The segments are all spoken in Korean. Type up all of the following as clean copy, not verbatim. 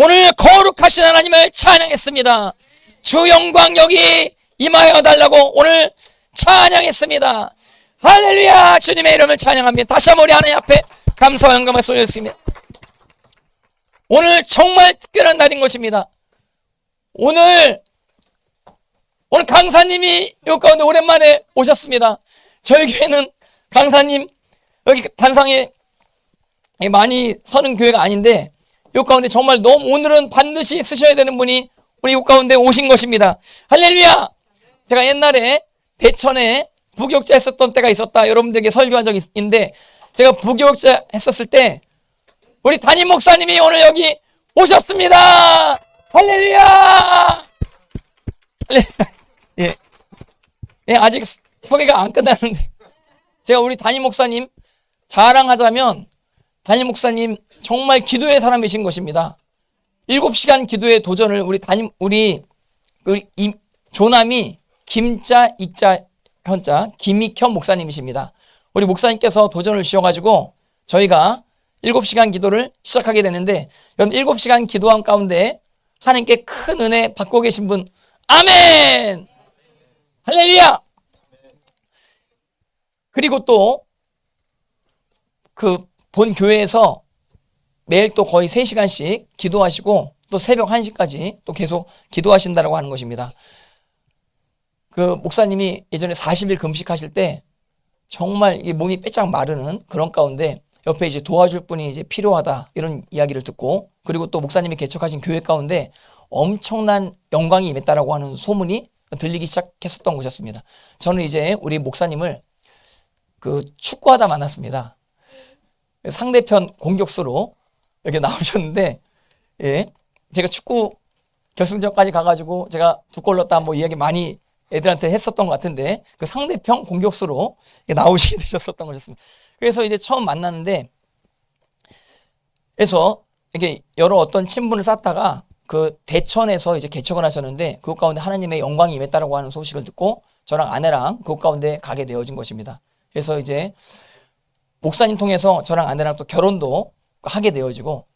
오늘 거룩하신 하나님을 찬양했습니다. 주 영광 여기 임하여 달라고 오늘 찬양했습니다. 할렐루야. 주님의 이름을 찬양합니다. 다시 한번 우리 하나님 앞에 감사와 영광을 쏠렸습니다. 오늘 정말 특별한 날인 것입니다. 오늘 강사님이 이 가운데 오랜만에 오셨습니다. 저희 교회는 강사님 여기 단상에 많이 서는 교회가 아닌데 이 가운데 정말 너무 오늘은 반드시 쓰셔야 되는 분이 우리 이 가운데 오신 것입니다. 할렐루야. 제가 옛날에 대천에 부교육자 했었던 때가 있었다. 여러분들에게 설교한 적이 있는데 제가 부교육자 했었을 때 우리 담임 목사님이 오늘 여기 오셨습니다. 할렐루야. 예. 예, 아직 소개가 안 끝났는데 제가 우리 담임 목사님 자랑하자면 담임 목사님 정말 기도의 사람이신 것입니다. 7시간 기도의 도전을 우리 조남이 김자 익자 현자 김익현 목사님이십니다. 우리 목사님께서 도전을 주셔가지고 저희가 7시간 기도를 시작하게 되는데 여러분 7시간 기도함 가운데 하나님께 큰 은혜 받고 계신 분 아멘. 할렐루야. 그리고 또 그 본 교회에서 매일 또 거의 3시간씩 기도하시고 또 새벽 1시까지 또 계속 기도하신다라고 하는 것입니다. 그 목사님이 예전에 40일 금식하실 때 정말 이 몸이 빼짝 마르는 그런 가운데 옆에 이제 도와줄 분이 이제 필요하다 이런 이야기를 듣고 그리고 또 목사님이 개척하신 교회 가운데 엄청난 영광이 임했다라고 하는 소문이 들리기 시작했었던 곳이었습니다. 저는 이제 우리 목사님을 그 축구하다 만났습니다. 상대편 공격수로 이렇게 나오셨는데, 예, 제가 축구 결승전까지 가가지고 제가 2골 넣었다 뭐 이야기 많이 애들한테 했었던 것 같은데 그 상대편 공격수로 나오시게 되셨었던 것이었습니다. 그래서 이제 처음 만났는데, 그래서 이렇게 여러 어떤 친분을 쌓다가 그 대천에서 이제 개척을 하셨는데 그곳 가운데 하나님의 영광이 임했다라고 하는 소식을 듣고 저랑 아내랑 그곳 가운데 가게 되어진 것입니다. 그래서 이제 목사님 통해서 저랑 아내랑 또 결혼도 하게 되어지고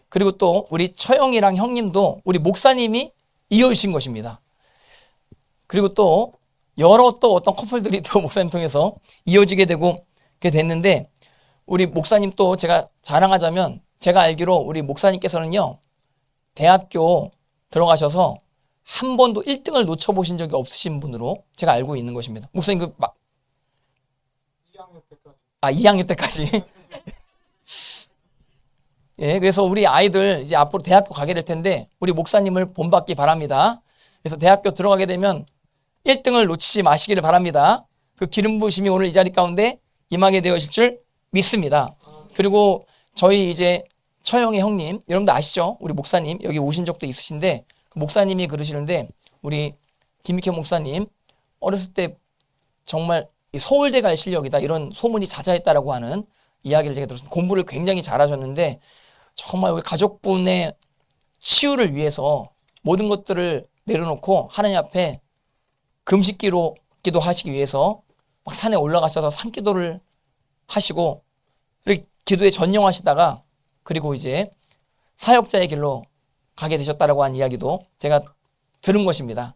그리고 또 우리 처영이랑 형님도 우리 목사님이 이어주신 것입니다. 그리고 또 여러 또 어떤 커플들이 또 목사님 통해서 이어지게 되고 그렇게 됐는데 우리 목사님 또 제가 자랑하자면 제가 알기로 우리 목사님께서는요 대학교 들어가셔서 한 번도 1등을 놓쳐보신 적이 없으신 분으로 제가 알고 있는 것입니다. 목사님 2학년 때까지. 예, 그래서 우리 아이들 이제 앞으로 대학교 가게 될 텐데 우리 목사님을 본받기 바랍니다. 그래서 대학교 들어가게 되면 1등을 놓치지 마시기를 바랍니다. 그 기름 부으심이 오늘 이 자리 가운데 임하게 되어질 줄 믿습니다. 그리고 저희 이제 처형의 형님, 여러분들 아시죠? 우리 목사님 여기 오신 적도 있으신데 그 목사님이 그러시는데 우리 김익현 목사님 어렸을 때 정말 서울대 갈 실력이다 이런 소문이 자자했다라고 하는 이야기를 제가 들었습니다. 공부를 굉장히 잘하셨는데 정말 우리 가족분의 치유를 위해서 모든 것들을 내려놓고 하나님 앞에 금식기로 기도하시기 위해서 막 산에 올라가셔서 산기도를 하시고 기도에 전념하시다가 그리고 이제 사역자의 길로 가게 되셨다라고 하는 이야기도 제가 들은 것입니다.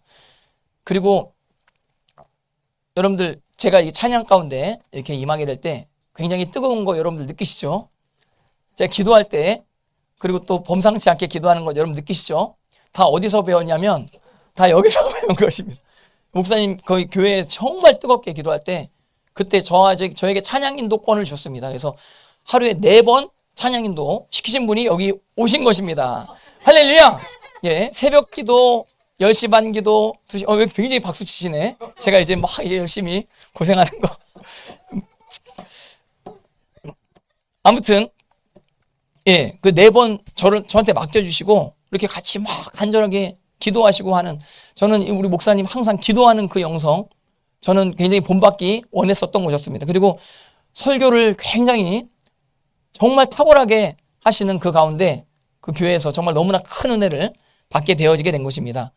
그리고 여러분들 제가 이 찬양 가운데 이렇게 임하게 될 때 굉장히 뜨거운 거 여러분들 느끼시죠? 제가 기도할 때 그리고 또 범상치 않게 기도하는 거 여러분 느끼시죠? 다 어디서 배웠냐면 다 여기서 배운 것입니다. 목사님 거의 교회에 정말 뜨겁게 기도할 때 그때 저에게 찬양 인도권을 줬습니다. 그래서 하루에 4번 찬양 인도 시키신 분이 여기 오신 것입니다. 할렐루야. 예, 새벽 기도 10시 반 기도 2시 왜 굉장히 박수 치시네. 제가 이제 막 열심히 고생하는 거. 아무튼 예, 그 4번 저한테 맡겨주시고 이렇게 같이 막 간절하게 기도하시고 하는 저는 우리 목사님 항상 기도하는 그 영성 저는 굉장히 본받기 원했었던 것이었습니다. 그리고 설교를 굉장히 정말 탁월하게 하시는 그 가운데 그 교회에서 정말 너무나 큰 은혜를 받게 되어지게 된 것입니다.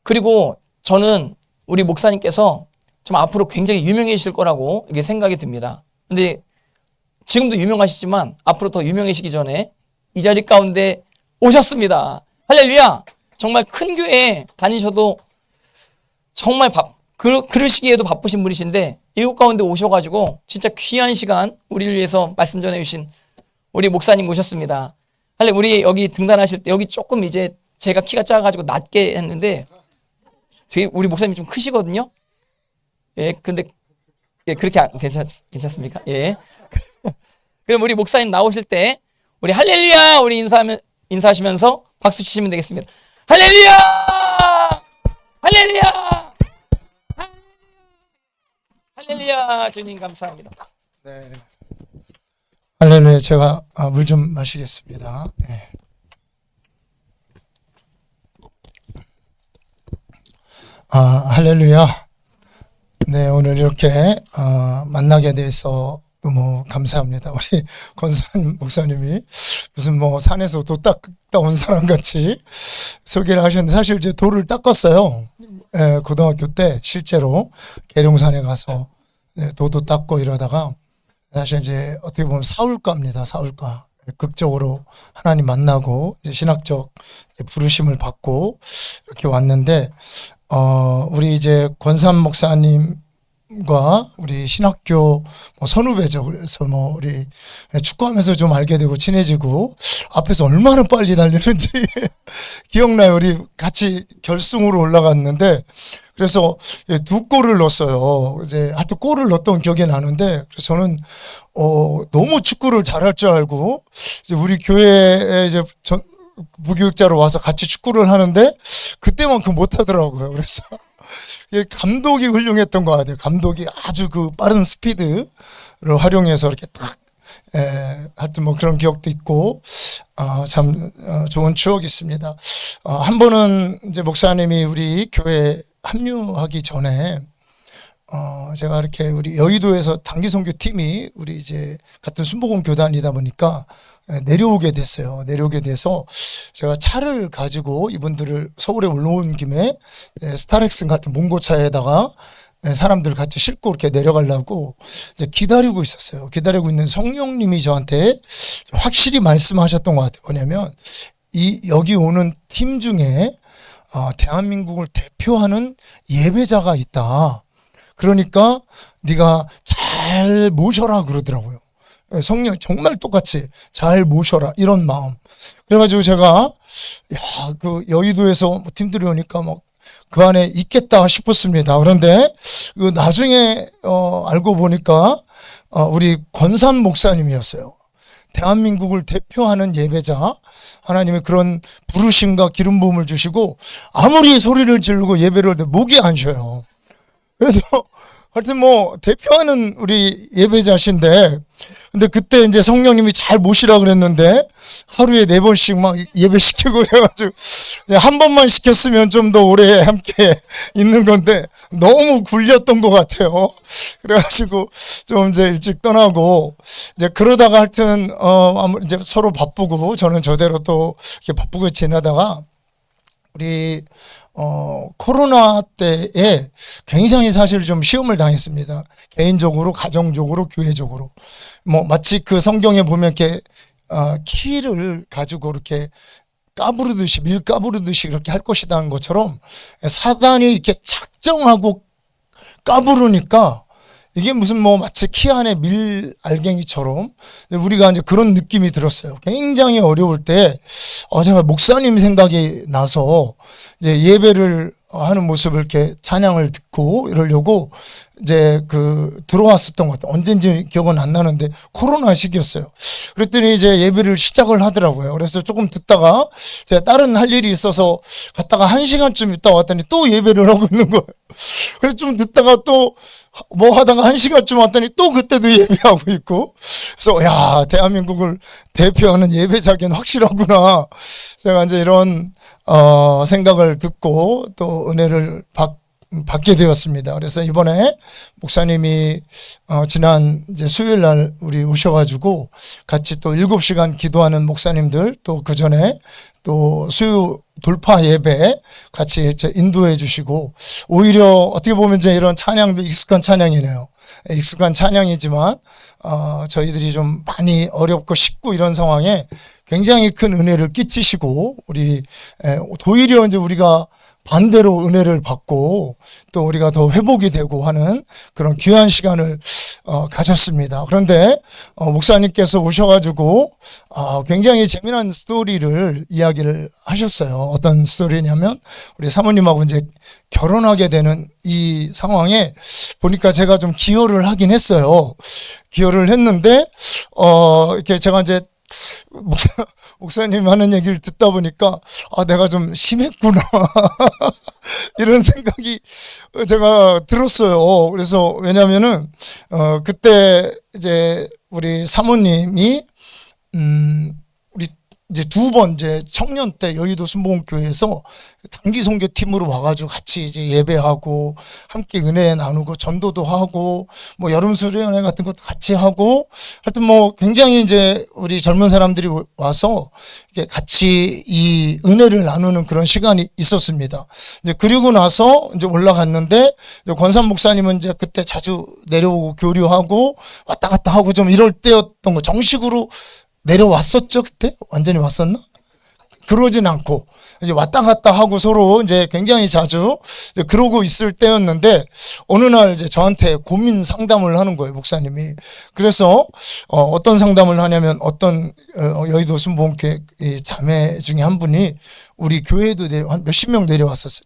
그리고 저는 우리 목사님께서 좀 앞으로 굉장히 유명해지실 거라고 이게 생각이 듭니다. 근데 지금도 유명하시지만 앞으로 더 유명해지기 전에 이 자리 가운데 오셨습니다. 할렐루야. 정말 큰 교회 다니셔도 정말 그러시기에도 바쁘신 분이신데 이곳 가운데 오셔가지고 진짜 귀한 시간 우리를 위해서 말씀 전해주신 우리 목사님 모셨습니다. 할렐루야. 우리 여기 등단하실 때 여기 조금 이제 제가 키가 작아가지고 낮게 했는데 우리 목사님이 좀 크시거든요. 예, 근데 예, 그렇게 괜찮습니까? 예. 그럼 우리 목사님 나오실 때 우리 할렐루야 우리 인사하시면서 박수 치시면 되겠습니다. 할렐루야! 할렐루야! 할렐루야! 주님 감사합니다. 네. 할렐루야. 제가 물 좀 마시겠습니다. 네. 할렐루야. 네, 오늘 이렇게 만나게 돼서 너무 감사합니다. 우리 권산 목사님이 무슨 뭐 산에서 도 닦다 온 사람 같이 소개를 하셨는데 사실 이제 돌을 닦았어요. 고등학교 때 실제로 계룡산에 가서 도도 닦고 이러다가 사실 이제 어떻게 보면 사울과입니다. 사울과. 극적으로 하나님 만나고 신학적 부르심을 받고 이렇게 왔는데 우리 이제 권산 목사님과 우리 신학교 선후배죠. 그래서 우리 축구하면서 좀 알게 되고 친해지고 앞에서 얼마나 빨리 달리는지 기억나요. 우리 같이 결승으로 올라갔는데 그래서 2골을 넣었어요. 이제 하여튼 골을 넣었던 기억이 나는데 그래서 저는 너무 축구를 잘할 줄 알고 이제 우리 교회에 이제 부교육자로 와서 같이 축구를 하는데 그때만큼 못하더라고요. 그래서 감독이 훌륭했던 것 같아요. 감독이 아주 그 빠른 스피드를 활용해서 이렇게 딱 하여튼 뭐 그런 기억도 있고 참 좋은 추억이 있습니다. 한 번은 이제 목사님이 우리 교회 합류하기 전에 제가 이렇게 우리 여의도에서 단기 선교 팀이 우리 이제 같은 순복음 교단이다 보니까 내려오게 됐어요. 내려오게 돼서 제가 차를 가지고 이분들을 서울에 올라온 김에 스타렉슨 같은 몽고차에다가 사람들 같이 싣고 이렇게 내려가려고 이제 기다리고 있었어요. 기다리고 있는 성령님이 저한테 확실히 말씀하셨던 것 같아요. 뭐냐면 여기 오는 팀 중에 대한민국을 대표하는 예배자가 있다. 그러니까 네가 잘 모셔라 그러더라고요. 성령 정말 똑같이 잘 모셔라 이런 마음. 그래가지고 제가 그 여의도에서 팀들이 오니까 그 안에 있겠다 싶었습니다. 그런데 나중에 알고 보니까 우리 권산 목사님이었어요. 대한민국을 대표하는 예배자, 하나님의 그런 부르심과 기름 부음을 주시고 아무리 소리를 지르고 예배를 할 때 목이 안 쉬어요. 그래서 하여튼 대표하는 우리 예배자신데 근데 그때 이제 성령님이 잘 모시라 그랬는데 하루에 4번씩 막 예배시키고 그래가지고 한 번만 시켰으면 좀 더 오래 함께 있는 건데 너무 굴렸던 것 같아요. 그래가지고 좀 이제 일찍 떠나고 이제 그러다가 하여튼 이제 서로 바쁘고 저는 저대로 또 이렇게 바쁘게 지내다가 우리 코로나 때에 굉장히 사실 좀 시험을 당했습니다. 개인적으로, 가정적으로, 교회적으로. 마치 그 성경에 보면 이렇게 키를 가지고 이렇게 까부르듯이, 밀 까부르듯이 이렇게 할 것이라는 것처럼 사단이 이렇게 작정하고 까부르니까 이게 무슨 마치 키 안에 밀 알갱이처럼 우리가 이제 그런 느낌이 들었어요. 굉장히 어려울 때 제가 목사님 생각이 나서 이제 예배를 하는 모습을 이렇게 찬양을 듣고 이러려고 이제 들어왔었던 것 같아요. 언젠지 기억은 안 나는데 코로나 시기였어요. 그랬더니 이제 예배를 시작을 하더라고요. 그래서 조금 듣다가 제가 다른 할 일이 있어서 갔다가 1시간쯤 있다 왔더니 또 예배를 하고 있는 거예요. 그래서 좀 듣다가 또 하다가 1시간쯤 왔더니 또 그때도 예배하고 있고 그래서 대한민국을 대표하는 예배자기는 확실하구나. 제가 이제 이런 생각을 듣고 또 은혜를 받게 되었습니다. 그래서 이번에 목사님이 지난 이제 수요일 날 우리 오셔가지고 같이 또 7시간 기도하는 목사님들, 또 그 전에 또 수요 돌파 예배 같이 인도해 주시고, 오히려 어떻게 보면 이제 이런 찬양도 익숙한 찬양이네요. 익숙한 찬양이지만 저희들이 좀 많이 어렵고 쉽고 이런 상황에 굉장히 큰 은혜를 끼치시고, 우리 오히려 이제 우리가 반대로 은혜를 받고 또 우리가 더 회복이 되고 하는 그런 귀한 시간을 가졌습니다. 그런데 목사님께서 오셔가지고 굉장히 재미난 스토리를 이야기를 하셨어요. 어떤 스토리냐면, 우리 사모님하고 이제 결혼하게 되는 이 상황에 보니까 제가 좀 기여를 하긴 했어요. 기여를 했는데 이렇게 제가 이제 목사님 하는 얘기를 듣다 보니까 내가 좀 심했구나 이런 생각이 제가 들었어요. 그래서 왜냐면은 그때 이제 우리 사모님이 우리 이제 2번 이제 청년 때 여의도 순복음교회에서 단기 선교팀으로 와가지고 같이 이제 예배하고 함께 은혜 나누고 전도도 하고 뭐 여름 수련회 같은 것도 같이 하고, 하여튼 뭐 굉장히 이제 우리 젊은 사람들이 와서 이렇게 같이 이 은혜를 나누는 그런 시간이 있었습니다. 이제 그리고 나서 이제 올라갔는데, 이제 권산 목사님은 이제 그때 자주 내려오고 교류하고 왔다 갔다 하고 좀 이럴 때였던 거, 정식으로 내려왔었죠, 그때? 완전히 왔었나? 그러진 않고, 이제 왔다 갔다 하고 서로 이제 굉장히 자주 이제 그러고 있을 때였는데, 어느 날 이제 저한테 고민 상담을 하는 거예요, 목사님이. 그래서, 어떤 상담을 하냐면, 어떤, 여의도 순복음교회 자매 중에 한 분이 우리 교회에도 한 몇십 명 내려왔었어요.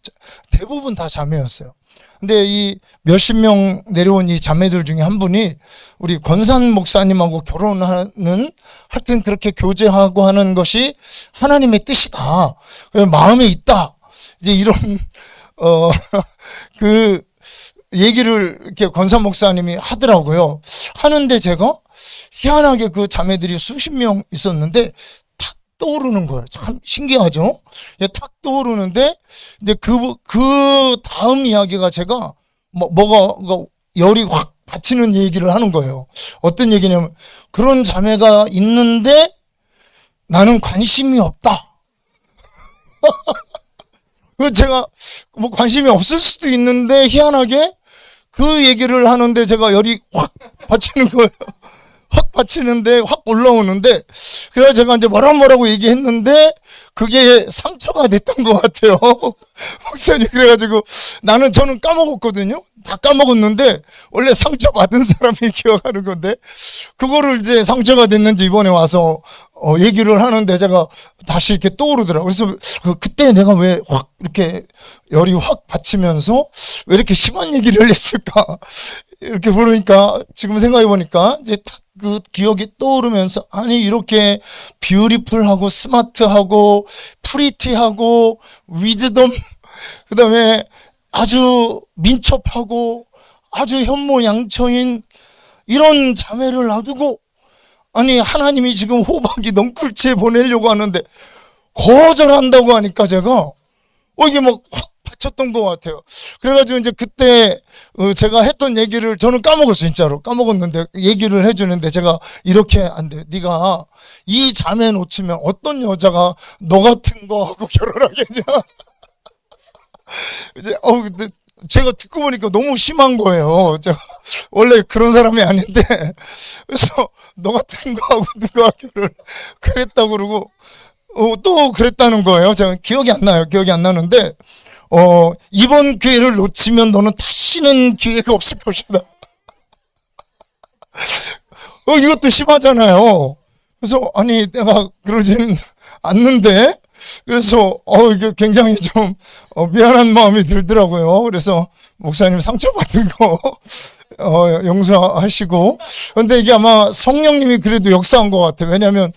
대부분 다 자매였어요. 근데 이 몇십 명 내려온 이 자매들 중에 한 분이 우리 권산 목사님하고 결혼하는, 하여튼 그렇게 교제하고 하는 것이 하나님의 뜻이다, 마음에 있다, 이제 이런 그 얘기를 이렇게 권산 목사님이 하더라고요. 하는데 제가 희한하게 그 자매들이 수십 명 있었는데 탁 떠오르는 거예요. 참 신기하죠? 탁 떠오르는데, 이제 그 다음 이야기가 제가 뭐가 열이 확 받치는 얘기를 하는 거예요. 어떤 얘기냐면, 그런 자매가 있는데 나는 관심이 없다. 제가 뭐 관심이 없을 수도 있는데, 희한하게 그 얘기를 하는데 제가 열이 확 받치는 거예요. 확 받치는데, 확 올라오는데, 그래서 제가 이제 뭐라고 얘기했는데 그게 상처가 됐던 것 같아요. 목사님, 그래가지고 저는 까먹었거든요. 다 까먹었는데, 원래 상처받은 사람이 기억하는 건데, 그거를 이제 상처가 됐는지 이번에 와서 얘기를 하는데 제가 다시 이렇게 떠오르더라고요. 그래서 그때 내가 왜 확 이렇게 열이 확 받치면서 왜 이렇게 심한 얘기를 했을까, 이렇게 부르니까 지금 생각해 보니까 이제 딱 그 기억이 떠오르면서, 아니 이렇게 뷰티풀하고 스마트하고 프리티하고 위즈덤, 그다음에 아주 민첩하고 아주 현모양처인 이런 자매를 놔두고, 아니 하나님이 지금 호박이 넝쿨째 보내려고 하는데 거절한다고 하니까 제가 이게 막 확 받쳤던 것 같아요. 그래가지고 이제 그때 제가 했던 얘기를 저는 까먹었어요. 진짜로 까먹었는데 얘기를 해주는데, 제가 이렇게 안 돼, 네가 이 자매 놓치면 어떤 여자가 너 같은 거하고 결혼하겠냐. 이제 근데 제가 듣고 보니까 너무 심한 거예요. 제가 원래 그런 사람이 아닌데, 그래서 너 같은 거하고 누가 결혼 그랬다고 그러고 또 그랬다는 거예요. 제가 기억이 안 나요. 기억이 안 나는데, 이번 기회를 놓치면 너는 다시는 기회가 없을 것이다. 이것도 심하잖아요. 그래서 아니 내가 그러지는 않는데, 그래서 이게 굉장히 좀 미안한 마음이 들더라고요. 그래서 목사님 상처받은 거 용서하시고. 근데 이게 아마 성령님이 그래도 역사한 것 같아요. 왜냐하면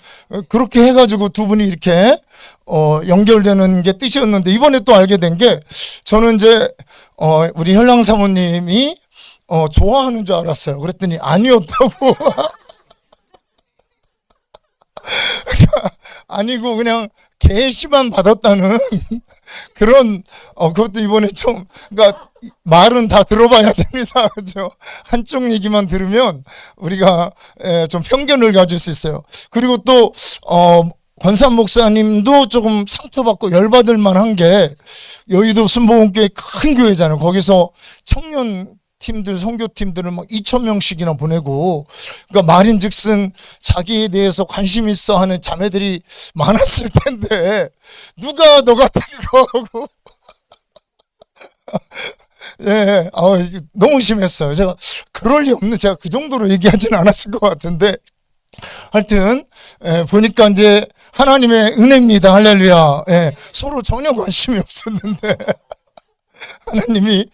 그렇게 해가지고 두 분이 이렇게 연결되는 게 뜻이었는데, 이번에 또 알게 된 게, 저는 이제 우리 현랑 사모님이 좋아하는 줄 알았어요. 그랬더니 아니었다고. 아니고 그냥 계시만 받았다는 그런 그것도 이번에 좀 그러니까 말은 다 들어봐야 됩니다. 그죠? 한쪽 얘기만 들으면 우리가 좀 편견을 가질 수 있어요. 그리고 또 권산 목사님도 조금 상처받고 열받을 만한 게 여의도 순복음교회 큰 교회잖아요. 거기서 청년 팀들, 선교팀들을 막 2,000명씩이나 보내고, 그러니까 말인즉슨 자기에 대해서 관심 있어 하는 자매들이 많았을 텐데, 누가 너 같은 거 하고, 예, 너무 심했어요. 제가 그럴 리 없는, 제가 그 정도로 얘기하지는 않았을 것 같은데, 하여튼, 보니까 이제 하나님의 은혜입니다. 할렐루야. 예, 서로 전혀 관심이 없었는데, 하나님이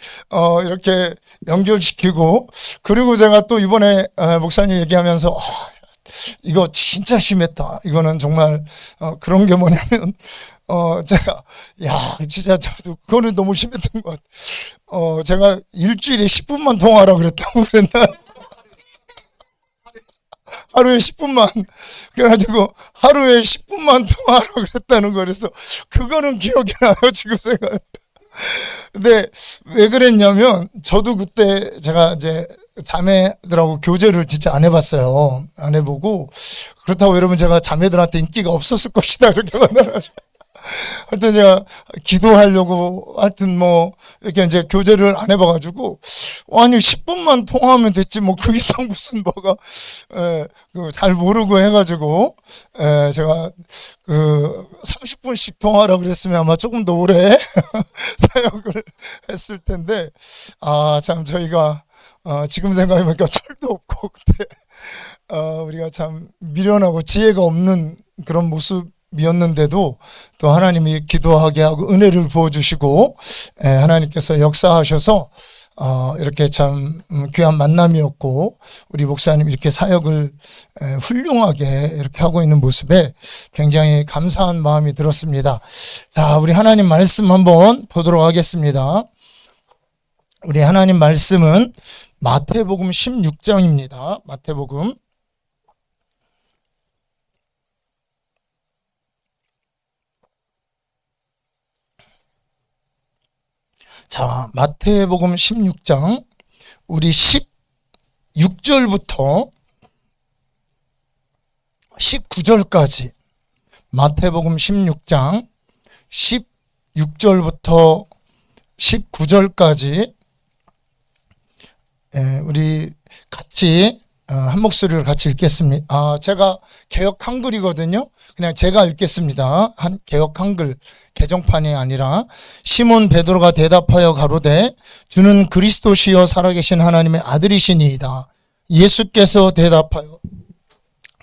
이렇게 연결시키고, 그리고 제가 또 이번에 목사님 얘기하면서 이거 진짜 심했다. 이거는 정말 그런 게 뭐냐면 제가 진짜 저도 그거는 너무 심했던 것 같아요. 제가 일주일에 10분만 통화하라 그랬다고 그랬나? 하루에 10분만 그래가지고 하루에 10분만 통화하라 그랬다는 거. 그래서 그거는 기억이 나요. 지금 생각. 근데 왜 그랬냐면 저도 그때 제가 이제 자매들하고 교제를 진짜 안 해봤어요. 안 해보고 그렇다고 여러분 제가 자매들한테 인기가 없었을 것이다 이렇게 말하죠. 하여튼 제가 기도하려고 하여튼 뭐 이렇게 이제 교제를 안 해봐가지고 아니 10분만 통화하면 됐지 뭐 그 이상 무슨 뭐가 잘 모르고 해가지고 제가 그 30분씩 통화하라고 그랬으면 아마 조금 더 오래 사역을 했을 텐데 참 저희가 지금 생각해보니까 철도 없고 그때 우리가 참 미련하고 지혜가 없는 그런 모습이었는데도 또 하나님이 기도하게 하고 은혜를 부어주시고 하나님께서 역사하셔서 이렇게 참 귀한 만남이었고 우리 목사님 이렇게 사역을 훌륭하게 이렇게 하고 있는 모습에 굉장히 감사한 마음이 들었습니다. 자, 우리 하나님 말씀 한번 보도록 하겠습니다. 우리 하나님 말씀은 마태복음 16장입니다. 마태복음 자, 마태복음 16장 우리 16절부터 19절까지 마태복음 16장 16절부터 19절까지 우리 같이 한 목소리로 같이 읽겠습니다. 제가 개역 한글이거든요. 그냥 제가 읽겠습니다. 개역 한글 개정판이 아니라 시몬 베드로가 대답하여 가로되 주는 그리스도시여 살아계신 하나님의 아들이시니이다. 예수께서 대답하여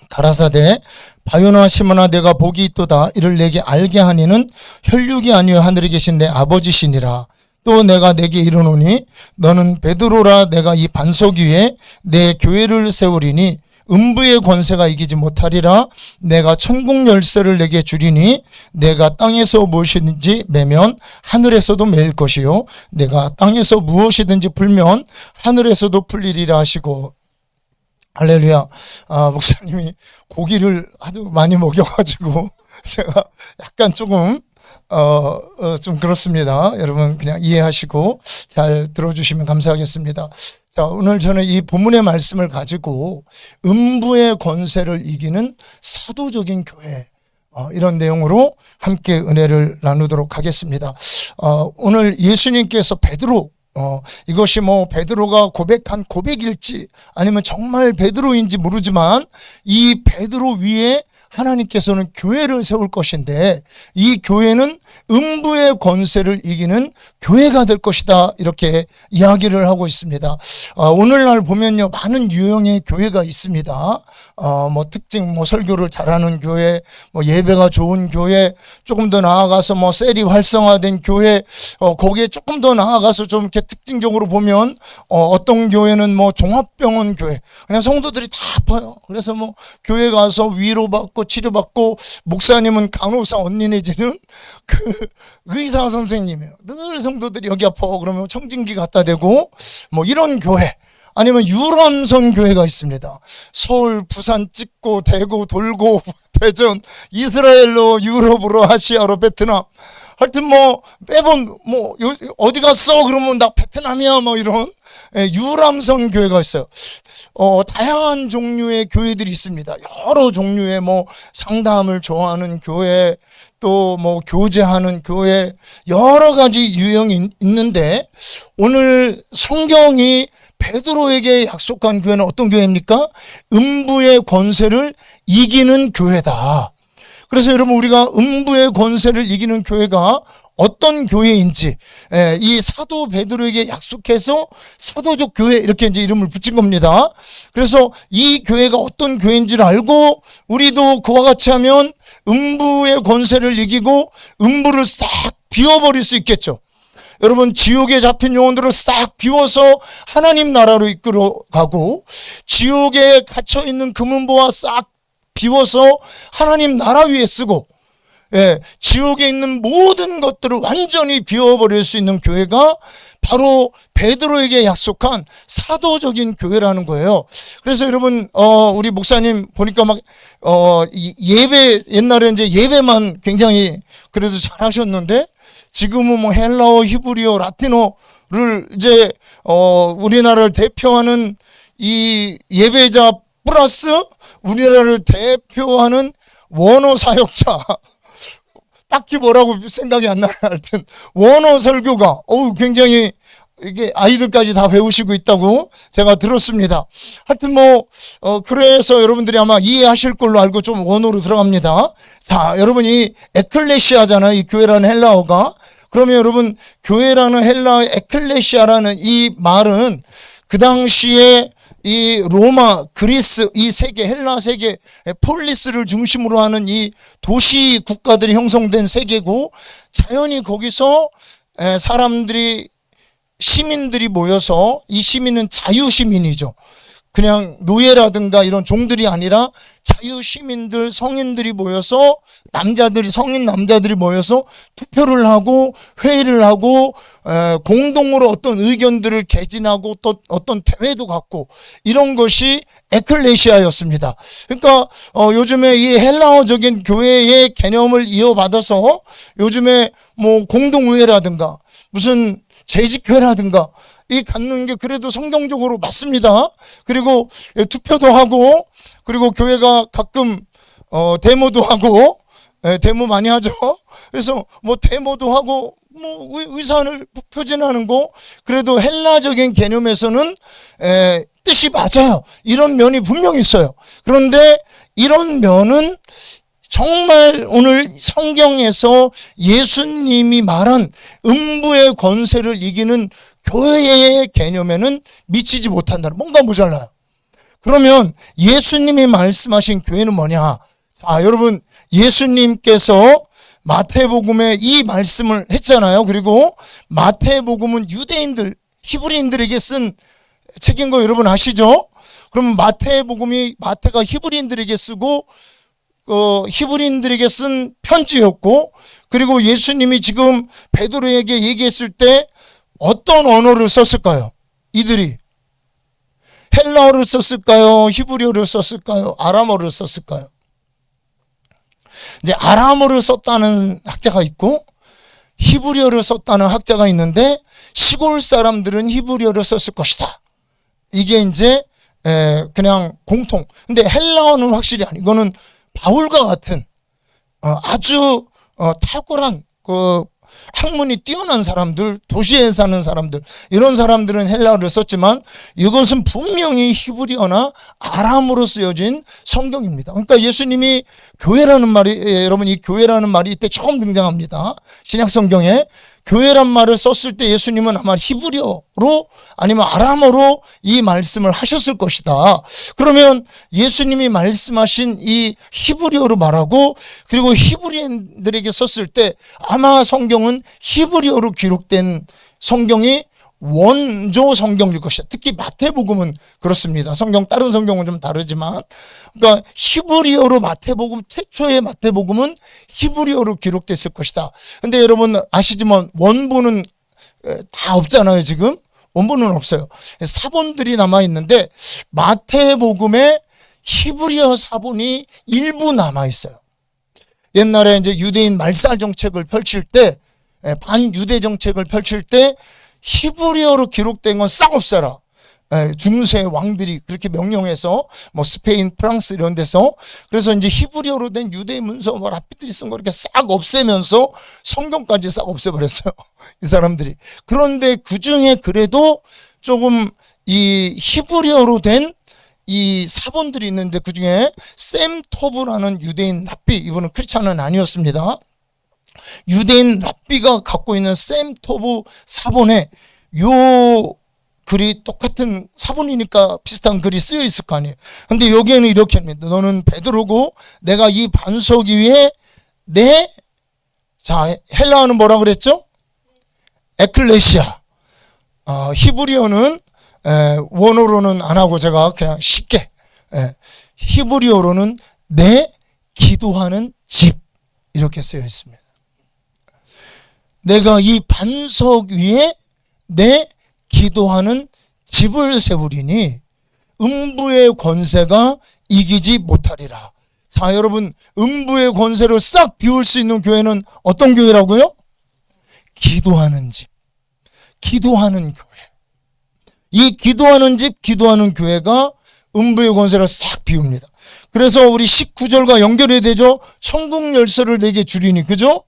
가라사대 바요나 시몬아 내가 복이 있도다. 이를 내게 알게 하니는 혈육이 아니요 하늘에 계신 내 아버지시니라. 또 내가 내게 이르노니 너는 베드로라. 내가 이 반석 위에 내 교회를 세우리니 음부의 권세가 이기지 못하리라. 내가 천국 열쇠를 내게 주리니 내가 땅에서 무엇이든지 매면 하늘에서도 매일 것이요 내가 땅에서 무엇이든지 풀면 하늘에서도 풀리리라 하시고. 할렐루야. 목사님이 고기를 아주 많이 먹여가지고 제가 약간 조금 좀 그렇습니다. 여러분 그냥 이해하시고 잘 들어주시면 감사하겠습니다. 자, 오늘 저는 이 본문의 말씀을 가지고 음부의 권세를 이기는 사도적인 교회 이런 내용으로 함께 은혜를 나누도록 하겠습니다. 오늘 예수님께서 베드로 이것이 뭐 베드로가 고백한 고백일지 아니면 정말 베드로인지 모르지만 이 베드로 위에 하나님께서는 교회를 세울 것인데 이 교회는 음부의 권세를 이기는 교회가 될 것이다 이렇게 이야기를 하고 있습니다. 오늘날 보면요 많은 유형의 교회가 있습니다. 뭐 특징 뭐 설교를 잘하는 교회, 뭐 예배가 좋은 교회, 조금 더 나아가서 뭐 셀이 활성화된 교회, 거기에 조금 더 나아가서 좀 이렇게 특징적으로 보면 어떤 교회는 뭐 종합병원 교회, 그냥 성도들이 다 아파요. 그래서 뭐 교회 가서 위로받고 치료받고 목사님은 간호사 언니 내지는 그 의사 선생님이에요. 늘 성도들이 여기 아파 그러면 청진기 갖다 대고 뭐 이런 교회. 아니면 유람선 교회가 있습니다. 서울, 부산 찍고 대구 돌고 대전, 이스라엘로, 유럽으로, 아시아로, 베트남. 하여튼 뭐 매번 뭐 어디 갔어? 그러면 나 베트남이야 뭐 이런 유람선 교회가 있어요. 다양한 종류의 교회들이 있습니다. 여러 종류의 뭐 상담을 좋아하는 교회, 또 뭐 교제하는 교회, 여러 가지 유형이 있는데, 오늘 성경이 베드로에게 약속한 교회는 어떤 교회입니까? 음부의 권세를 이기는 교회다. 그래서 여러분, 우리가 음부의 권세를 이기는 교회가 어떤 교회인지, 이 사도 베드로에게 약속해서 사도적 교회 이렇게 이제 이름을 붙인 겁니다. 그래서 이 교회가 어떤 교회인지를 알고 우리도 그와 같이 하면 음부의 권세를 이기고 음부를 싹 비워버릴 수 있겠죠. 여러분, 지옥에 잡힌 영혼들을 싹 비워서 하나님 나라로 이끌어가고, 지옥에 갇혀있는 금은보화 싹 비워서 하나님 나라 위에 쓰고, 지옥에 있는 모든 것들을 완전히 비워버릴 수 있는 교회가 바로 베드로에게 약속한 사도적인 교회라는 거예요. 그래서 여러분, 우리 목사님 보니까 막, 예배, 옛날에 이제 예배만 굉장히 그래도 잘 하셨는데, 지금은 뭐 헬라어, 히브리어, 라틴어를 이제, 우리나라를 대표하는 이 예배자 플러스 우리나라를 대표하는 원어 사역자, 딱히 뭐라고 생각이 안 나요. 하여튼 원어 설교가 굉장히 이게 아이들까지 다 배우시고 있다고 제가 들었습니다. 하여튼 뭐 그래서 여러분들이 아마 이해하실 걸로 알고 좀 원어로 들어갑니다. 자, 여러분이 에클레시아잖아요. 이 교회라는 헬라어가. 그러면 여러분, 교회라는 헬라어의 에클레시아라는 이 말은 그 당시에 이 로마, 그리스, 이 세계, 헬라 세계, 폴리스를 중심으로 하는 이 도시 국가들이 형성된 세계고, 자연히 거기서 사람들이, 시민들이 모여서, 이 시민은 자유시민이죠. 그냥 노예라든가 이런 종들이 아니라 자유시민들, 성인들이 모여서, 성인 남자들이 모여서 투표를 하고 회의를 하고 공동으로 어떤 의견들을 개진하고 또 어떤 대회도 갖고, 이런 것이 에클레시아였습니다. 그러니까 요즘에 이 헬라어적인 교회의 개념을 이어받아서 요즘에 뭐 공동의회라든가 무슨 재직회라든가 이 갖는 게 그래도 성경적으로 맞습니다. 그리고 투표도 하고, 그리고 교회가 가끔 데모도 하고, 데모 많이 하죠. 그래서 뭐 데모도 하고, 뭐 의사를 표진하는 거, 그래도 헬라적인 개념에서는 뜻이 맞아요. 이런 면이 분명히 있어요. 그런데 이런 면은 정말 오늘 성경에서 예수님이 말한 음부의 권세를 이기는 교회의 개념에는 미치지 못한다는, 뭔가 모자라요. 그러면 예수님이 말씀하신 교회는 뭐냐? 자, 여러분, 예수님께서 마태복음에 이 말씀을 했잖아요. 그리고 마태복음은 유대인들, 히브리인들에게 쓴 책인 거 여러분 아시죠? 그럼 마태가 히브리인들에게 쓰고 히브리인들에게 쓴 편지였고, 그리고 예수님이 지금 베드로에게 얘기했을 때 어떤 언어를 썼을까요? 이들이 헬라어를 썼을까요? 히브리어를 썼을까요? 아람어를 썼을까요? 이제 아람어를 썼다는 학자가 있고 히브리어를 썼다는 학자가 있는데, 시골 사람들은 히브리어를 썼을 것이다. 이게 이제 그냥 공통. 근데 헬라어는 확실히 아니. 이거는 바울과 같은 아주 탁월한 학문이 뛰어난 사람들, 도시에 사는 사람들, 이런 사람들은 헬라어를 썼지만 이것은 분명히 히브리어나 아람어로 쓰여진 성경입니다. 그러니까 예수님이 교회라는 말이, 여러분, 이 교회라는 말이 이때 처음 등장합니다. 신약 성경에 교회란 말을 썼을 때 예수님은 아마 히브리어로 아니면 아람어로 이 말씀을 하셨을 것이다. 그러면 예수님이 말씀하신 이 히브리어로 말하고, 그리고 히브리인들에게 썼을 때 아마 성경은 히브리어로 기록된 성경이 원조 성경일 것이다. 특히 마태복음은 그렇습니다. 다른 성경은 좀 다르지만, 그러니까 히브리어로 최초의 마태복음은 히브리어로 기록됐을 것이다. 근데 여러분 아시지만 원본은 다 없잖아요. 지금 원본은 없어요. 사본들이 남아 있는데 마태복음에 히브리어 사본이 일부 남아 있어요. 옛날에 이제 유대인 말살 정책을 펼칠 때, 반유대 정책을 펼칠 때 히브리어로 기록된 건 싹 없애라. 중세 왕들이 그렇게 명령해서 뭐 스페인, 프랑스 이런 데서, 그래서 이제 히브리어로 된 유대 문서 뭐 랍비들이 쓴 거 이렇게 싹 없애면서 성경까지 싹 없애버렸어요. 이 사람들이. 그런데 그 중에 그래도 조금 이 히브리어로 된 이 사본들이 있는데 그 중에 샘 토브라는 유대인 랍비, 이분은 크리스찬은 아니었습니다. 유대인 랍비가 갖고 있는 샘 토브 사본에 요 글이 똑같은 사본이니까 비슷한 글이 쓰여 있을 거 아니에요. 근데 여기에는 이렇게 합니다. 너는 베드로고 내가 이 반석 위에 자, 헬라어는 뭐라 그랬죠? 에클레시아. 히브리어는 원어로는 안 하고 제가 그냥 쉽게 히브리어로는 내 기도하는 집 이렇게 쓰여 있습니다. 내가 이 반석 위에 내 기도하는 집을 세우리니 음부의 권세가 이기지 못하리라. 자, 여러분, 음부의 권세를 싹 비울 수 있는 교회는 어떤 교회라고요? 기도하는 집, 기도하는 교회. 이 기도하는 집, 기도하는 교회가 음부의 권세를 싹 비웁니다. 그래서 우리 19절과 연결해야 되죠. 천국 열쇠를 내게 주리니, 그죠?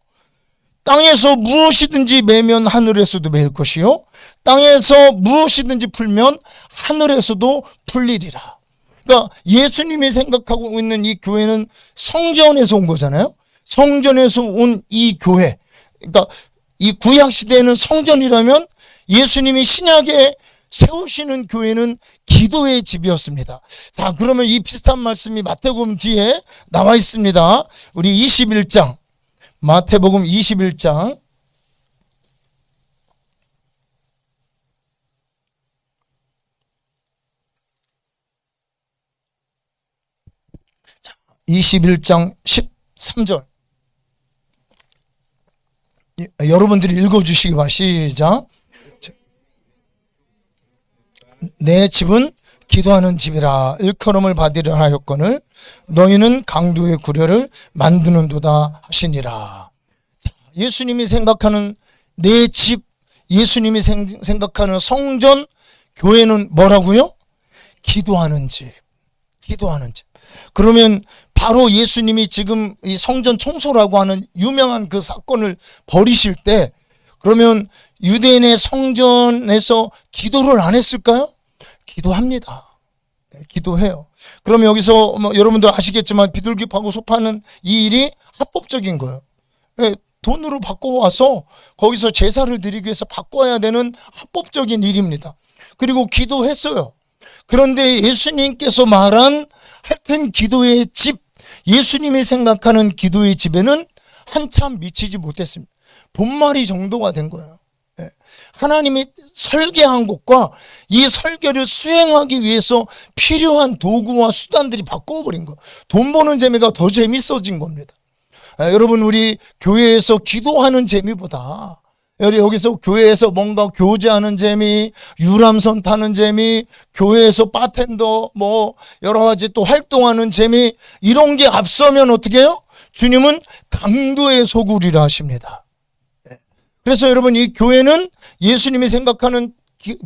땅에서 무엇이든지 매면 하늘에서도 매일 것이요, 땅에서 무엇이든지 풀면 하늘에서도 풀리리라. 그러니까 예수님이 생각하고 있는 이 교회는 성전에서 온 거잖아요. 성전에서 온 이 교회, 그러니까 이 구약 시대에는 성전이라면 예수님이 신약에 세우시는 교회는 기도의 집이었습니다. 자, 그러면 이 비슷한 말씀이 마태복음 뒤에 나와 있습니다. 우리 21장, 마태복음 21장 21장 13절 여러분들이 읽어주시기 바랍니다. 시작. 내 집은 기도하는 집이라 일컬음을 받으려 하였거늘 너희는 강도의 구려를 만드는도다 하시니라. 예수님이 생각하는 내 집, 예수님이 생각하는 성전, 교회는 뭐라고요? 기도하는 집, 기도하는 집. 그러면 바로 예수님이 지금 이 성전 청소라고 하는 유명한 그 사건을 벌이실 때, 그러면 유대인의 성전에서 기도를 안 했을까요? 기도합니다. 기도해요. 그러면 여기서 뭐 여러분들 아시겠지만 비둘기 파고 소 파는 이 일이 합법적인 거예요. 돈으로 바꿔와서 거기서 제사를 드리기 위해서 바꿔야 되는 합법적인 일입니다. 그리고 기도했어요. 그런데 예수님께서 말한 하여튼 기도의 집, 예수님이 생각하는 기도의 집에는 한참 미치지 못했습니다. 본말이 정도가 된 거예요. 하나님이 설계한 것과 이 설계를 수행하기 위해서 필요한 도구와 수단들이 바꿔버린 거예요. 돈 버는 재미가 더 재밌어진 겁니다. 여러분, 우리 교회에서 기도하는 재미보다 여기서 교회에서 뭔가 교제하는 재미, 유람선 타는 재미, 교회에서 바텐더 뭐 여러 가지 또 활동하는 재미, 이런 게 앞서면 어떻게 해요? 주님은 강도의 소굴이라 하십니다. 그래서 여러분, 이 교회는 예수님이 생각하는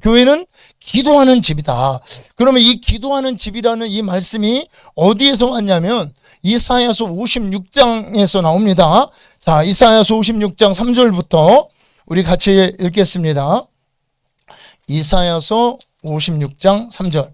교회는 기도하는 집이다. 그러면 이 기도하는 집이라는 이 말씀이 어디에서 왔냐면 이사야서 56장에서 나옵니다. 자, 이사야서 56장 3절부터 우리 같이 읽겠습니다. 이사야서 56장 3절.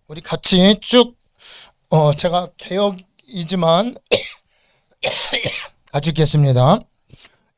우리 같이 쭉 제가 개혁이지만 같이 읽겠습니다.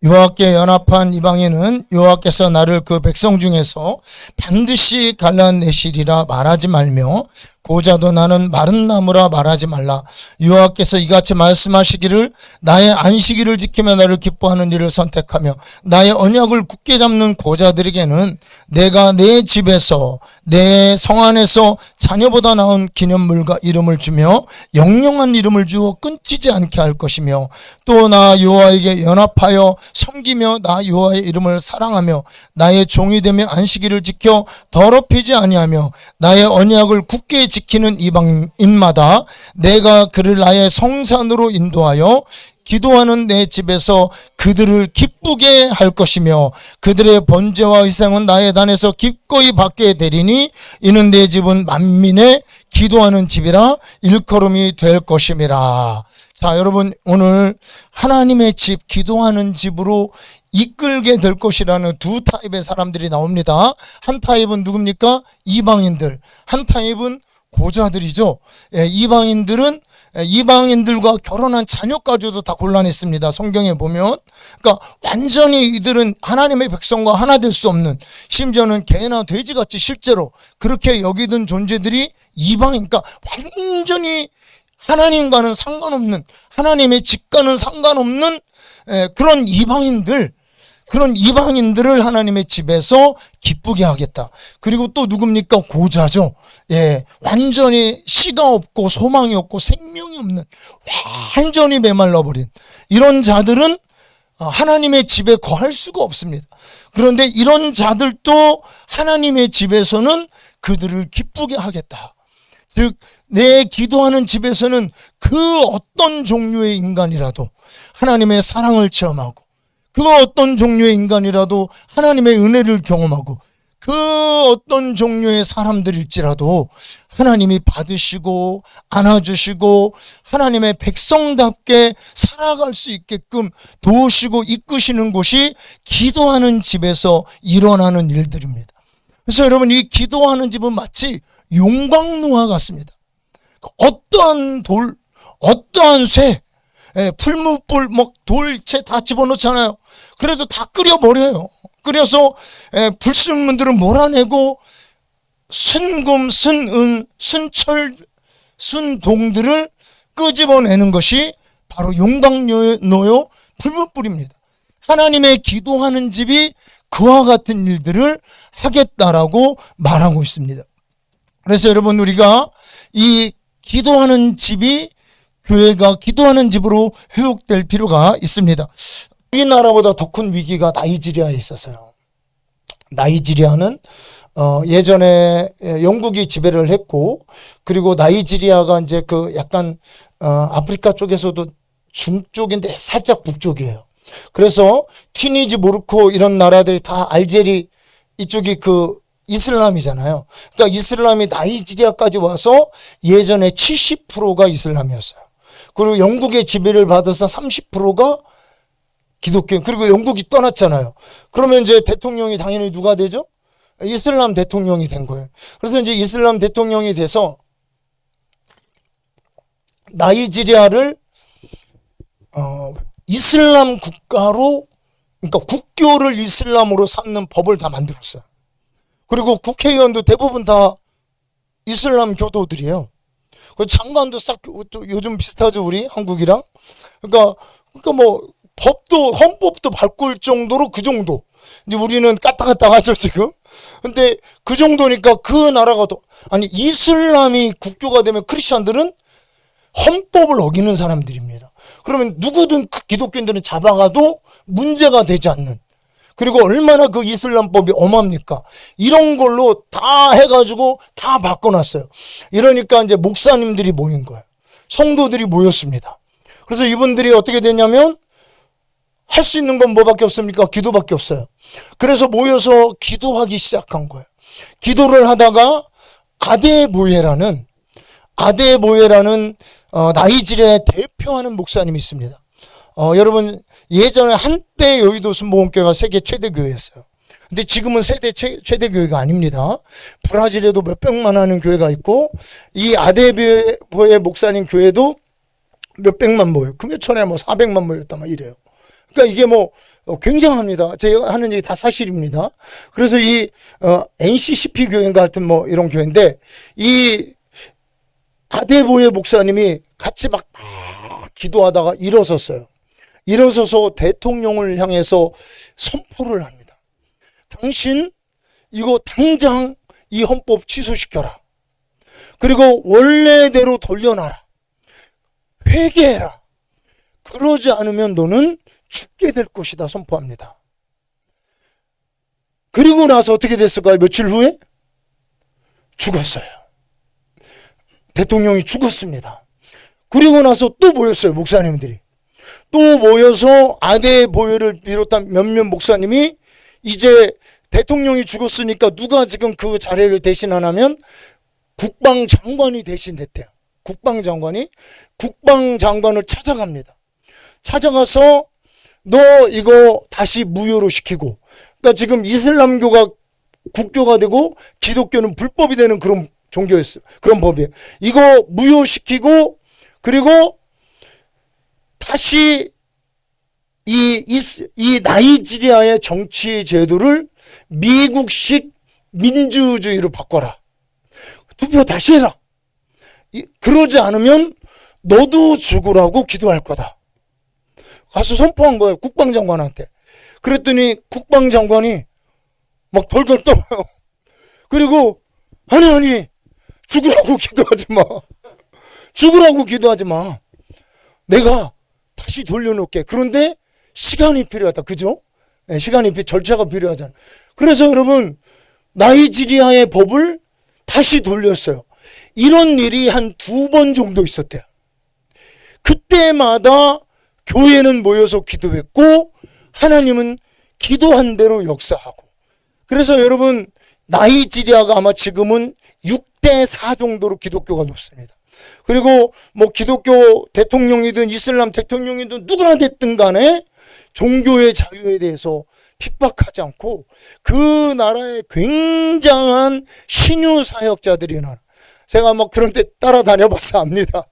여호와께 연합한 이방인은 여호와께서 나를 그 백성 중에서 반드시 갈라내시리라 말하지 말며 고자도 나는 마른 나무라 말하지 말라. 여호와께서 이같이 말씀하시기를 나의 안식일을 지키며 나를 기뻐하는 일을 선택하며 나의 언약을 굳게 잡는 고자들에게는 내가 내 집에서 내 성 안에서 자녀보다 나은 기념물과 이름을 주며 영영한 이름을 주어 끊지지 않게 할 것이며 또 나 여호와에게 연합하여 섬기며 나 여호와의 이름을 사랑하며 나의 종이 되며 안식일을 지켜 더럽히지 아니하며 나의 언약을 굳게 지키는 이방인마다 내가 그를 나의 성산으로 인도하여 기도하는 내 집에서 그들을 기쁘게 할 것이며 그들의 번제와 희생은 나의 단에서 기꺼이 받게 되리니 이는 내 집은 만민의 기도하는 집이라 일컬음이 될 것임이라. 자, 여러분, 오늘 하나님의 집, 기도하는 집으로 이끌게 될 것이라는 두 타입의 사람들이 나옵니다. 한 타입은 누굽니까? 이방인들. 한 타입은 고자들이죠. 이방인들과 결혼한 자녀까지도 다 곤란했습니다. 성경에 보면. 그러니까 완전히 이들은 하나님의 백성과 하나 될 수 없는, 심지어는 개나 돼지같이 실제로 그렇게 여기던 존재들이 이방인, 그러니까 완전히 하나님과는 상관없는, 하나님의 집과는 상관없는 그런 이방인들을 하나님의 집에서 기쁘게 하겠다. 그리고 또 누굽니까? 고자죠. 완전히 씨가 없고 소망이 없고 생명이 없는, 완전히 메말라버린 이런 자들은 하나님의 집에 거할 수가 없습니다. 그런데 이런 자들도 하나님의 집에서는 그들을 기쁘게 하겠다. 즉, 내 기도하는 집에서는 그 어떤 종류의 인간이라도 하나님의 사랑을 체험하고, 그 어떤 종류의 인간이라도 하나님의 은혜를 경험하고, 그 어떤 종류의 사람들일지라도 하나님이 받으시고 안아주시고 하나님의 백성답게 살아갈 수 있게끔 도우시고 이끄시는 곳이 기도하는 집에서 일어나는 일들입니다. 그래서 여러분, 이 기도하는 집은 마치 용광로와 같습니다. 어떠한 돌, 어떠한 쇠, 풀무불, 돌채 다 집어넣잖아요. 그래도 다 끓여버려요. 끓여서 불순물들을 몰아내고 순금, 순은, 순철, 순동들을 끄집어내는 것이 바로 용광로요, 풀무불입니다. 하나님의 기도하는 집이 그와 같은 일들을 하겠다라고 말하고 있습니다. 그래서 여러분, 우리가 이 기도하는 집이 교회가 기도하는 집으로 회복될 필요가 있습니다. 우리나라보다 더 큰 위기가 나이지리아에 있었어요. 나이지리아는 예전에 영국이 지배를 했고, 그리고 나이지리아가 이제 그 약간 아프리카 쪽에서도 중쪽인데 살짝 북쪽이에요. 그래서 튀니지, 모로코 이런 나라들이 다 알제리 이쪽이 그 이슬람이잖아요. 그러니까 이슬람이 나이지리아까지 와서 예전에 70%가 이슬람이었어요. 그리고 영국의 지배를 받아서 30%가 기독교. 그리고 영국이 떠났잖아요. 그러면 이제 대통령이 당연히 누가 되죠? 이슬람 대통령이 된 거예요. 그래서 이제 이슬람 대통령이 돼서 나이지리아를 이슬람 국가로, 그러니까 국교를 이슬람으로 삼는 법을 다 만들었어요. 그리고 국회의원도 대부분 다 이슬람 교도들이에요. 그 장관도 싹 요즘 비슷하죠, 우리 한국이랑. 그러니까 뭐 법도, 헌법도 바꿀 정도로 그 정도. 이제 우리는 까딱까딱하죠 지금. 근데 그 정도니까 그 나라가 또, 아니 이슬람이 국교가 되면 크리스천들은 헌법을 어기는 사람들입니다. 그러면 누구든 기독교인들은 잡아가도 문제가 되지 않는. 그리고 얼마나 그 이슬람법이 엄합니까? 이런 걸로 다 해가지고 다 바꿔놨어요. 이러니까 이제 목사님들이 모인 거예요. 성도들이 모였습니다. 그래서 이분들이 어떻게 됐냐면, 할 수 있는 건 뭐밖에 없습니까? 기도밖에 없어요. 그래서 모여서 기도하기 시작한 거예요. 기도를 하다가 아데보예라는 나이지리아에 대표하는 목사님이 있습니다. 여러분, 예전에 한때 여의도 순복음교회가 세계 최대 교회였어요. 근데 지금은 세계 최대 교회가 아닙니다. 브라질에도 몇백만 하는 교회가 있고, 이 아데보예 목사님 교회도 몇백만 모여요. 금요천에 400만 모였다 막 이래요. 그러니까 이게 굉장합니다. 제가 하는 얘기 다 사실입니다. 그래서 이 NCCP 교회인가 하여튼 이런 교회인데, 이 아데보예 목사님이 같이 막 기도하다가 일어섰어요. 일어서서 대통령을 향해서 선포를 합니다. 당신 이거 당장 이 헌법 취소시켜라. 그리고 원래대로 돌려놔라. 회개해라. 그러지 않으면 너는 죽게 될 것이다 선포합니다. 그리고 나서 어떻게 됐을까요? 며칠 후에 죽었어요. 대통령이 죽었습니다. 그리고 나서 또 모였어요. 목사님들이. 또 모여서 아데보예를 비롯한 몇몇 목사님이 이제 대통령이 죽었으니까 누가 지금 그 자리를 대신하냐면 국방장관이 대신됐대요. 국방장관을 찾아갑니다. 찾아가서 너 이거 다시 무효로 시키고, 그러니까 지금 이슬람교가 국교가 되고 기독교는 불법이 되는 그런 종교였어요. 그런 법이에요. 이거 무효시키고, 그리고 다시 이 나이지리아의 정치 제도를 미국식 민주주의로 바꿔라. 투표 다시 해라. 그러지 않으면 너도 죽으라고 기도할 거다. 가서 선포한 거예요. 국방장관한테. 그랬더니 국방장관이 막 덜덜 떨어요. 그리고 아니 죽으라고 기도하지 마. 죽으라고 기도하지 마. 내가 다시 돌려놓을게. 그런데 시간이 필요하다. 그죠? 시간이 절차가 필요하잖아. 그래서 여러분 나이지리아의 법을 다시 돌렸어요. 이런 일이 한 2번 정도 있었대요. 그때마다 교회는 모여서 기도했고 하나님은 기도한 대로 역사하고. 그래서 여러분 나이지리아가 아마 지금은 6대4 정도로 기독교가 높습니다. 그리고 뭐 기독교 대통령이든 이슬람 대통령이든 누구나 됐든 간에 종교의 자유에 대해서 핍박하지 않고 그 나라에 굉장한 신유 사역자들이 일어나. 제가 뭐 그런 데 따라다녀 봐서 압니다.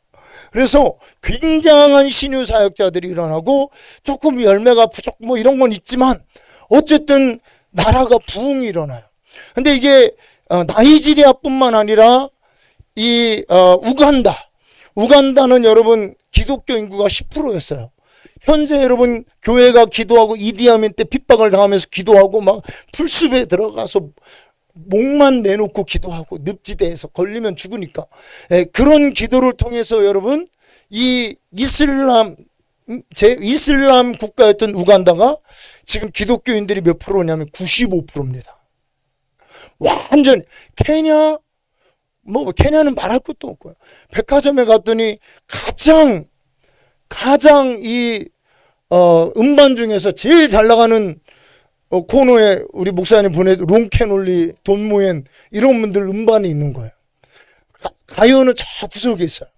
그래서 굉장한 신유 사역자들이 일어나고 조금 열매가 부족 뭐 이런 건 있지만 어쨌든 나라가 부흥이 일어나요. 근데 이게 나이지리아뿐만 아니라 이 우간다는 여러분 기독교 인구가 10%였어요. 현재 여러분 교회가 기도하고 이디아민 때 핍박을 당하면서 기도하고 막 풀숲에 들어가서 목만 내놓고 기도하고 늪지대에서 걸리면 죽으니까 그런 기도를 통해서 여러분 이 이슬람 국가였던 우간다가 지금 기독교인들이 몇 프로냐면 95%입니다. 완전 케냐는 말할 것도 없고요. 백화점에 갔더니 가장 이 음반 중에서 제일 잘 나가는 코너에 우리 목사님 롱캐놀리, 돈무엔 이런 분들 음반이 있는 거예요. 가요는 저 구석에 있어요.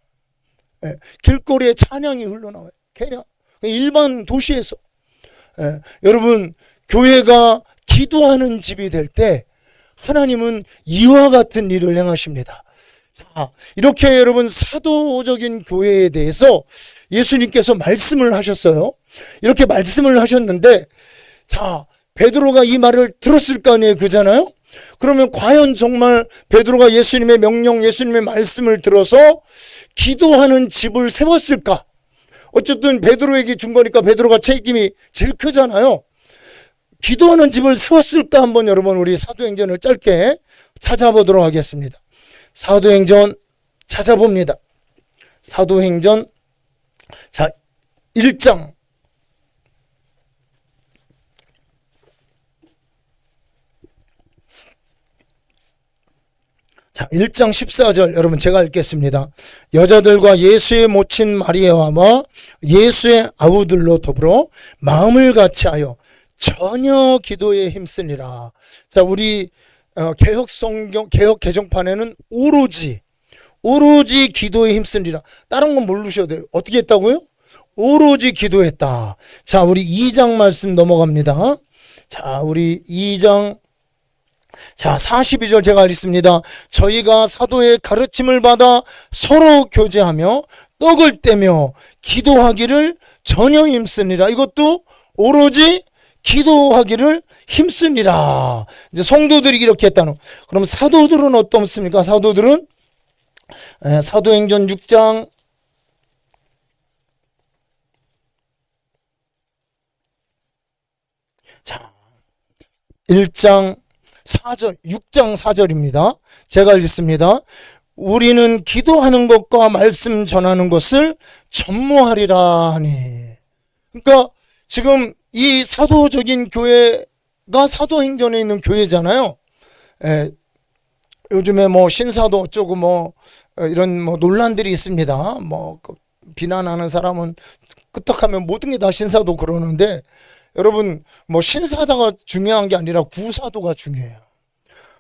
길거리에 찬양이 흘러나와요. 케냐 일반 도시에서. 여러분 교회가 기도하는 집이 될 때 하나님은 이와 같은 일을 행하십니다. 자, 이렇게 여러분 사도적인 교회에 대해서 예수님께서 말씀을 하셨어요. 이렇게 말씀을 하셨는데, 자, 베드로가 이 말을 들었을 거 아니에요. 그잖아요? 그러면 과연 정말 베드로가 예수님의 명령, 예수님의 말씀을 들어서 기도하는 집을 세웠을까? 어쨌든 베드로에게 준 거니까 베드로가 책임이 제일 크잖아요. 기도하는 집을 세웠을까? 한번 여러분 우리 사도행전을 짧게 찾아보도록 하겠습니다. 사도행전 찾아봅니다. 사도행전 자 1장 자 1장 14절 여러분 제가 읽겠습니다. 여자들과 예수의 모친 마리아와 예수의 아우들로 더불어 마음을 같이하여 전혀 기도에 힘쓰니라. 자, 우리 개혁 개정판에는 오로지 기도에 힘쓰니라. 다른 건 모르셔도 돼요. 어떻게 했다고요? 오로지 기도했다. 자, 우리 2장 말씀 넘어갑니다. 자, 우리 2장 자 42절 제가 읽습니다. 저희가 사도의 가르침을 받아 서로 교제하며 떡을 떼며 기도하기를 전혀 힘쓰니라. 이것도 오로지 기도하기를 힘쓰니라. 이제 성도들이 이렇게 했다는. 그럼 사도들은 어떻습니까? 사도들은 사도행전 6장 1장 4절, 6장 4절입니다. 제가 읽습니다. 우리는 기도하는 것과 말씀 전하는 것을 전무하리라 하니. 그러니까 지금 이 사도적인 교회가 사도행전에 있는 교회잖아요. 요즘에 뭐 신사도 어쩌고 이런 논란들이 있습니다. 비난하는 사람은 끄떡하면 모든 게 다 신사도 그러는데, 여러분 신사도가 중요한 게 아니라 구사도가 중요해요.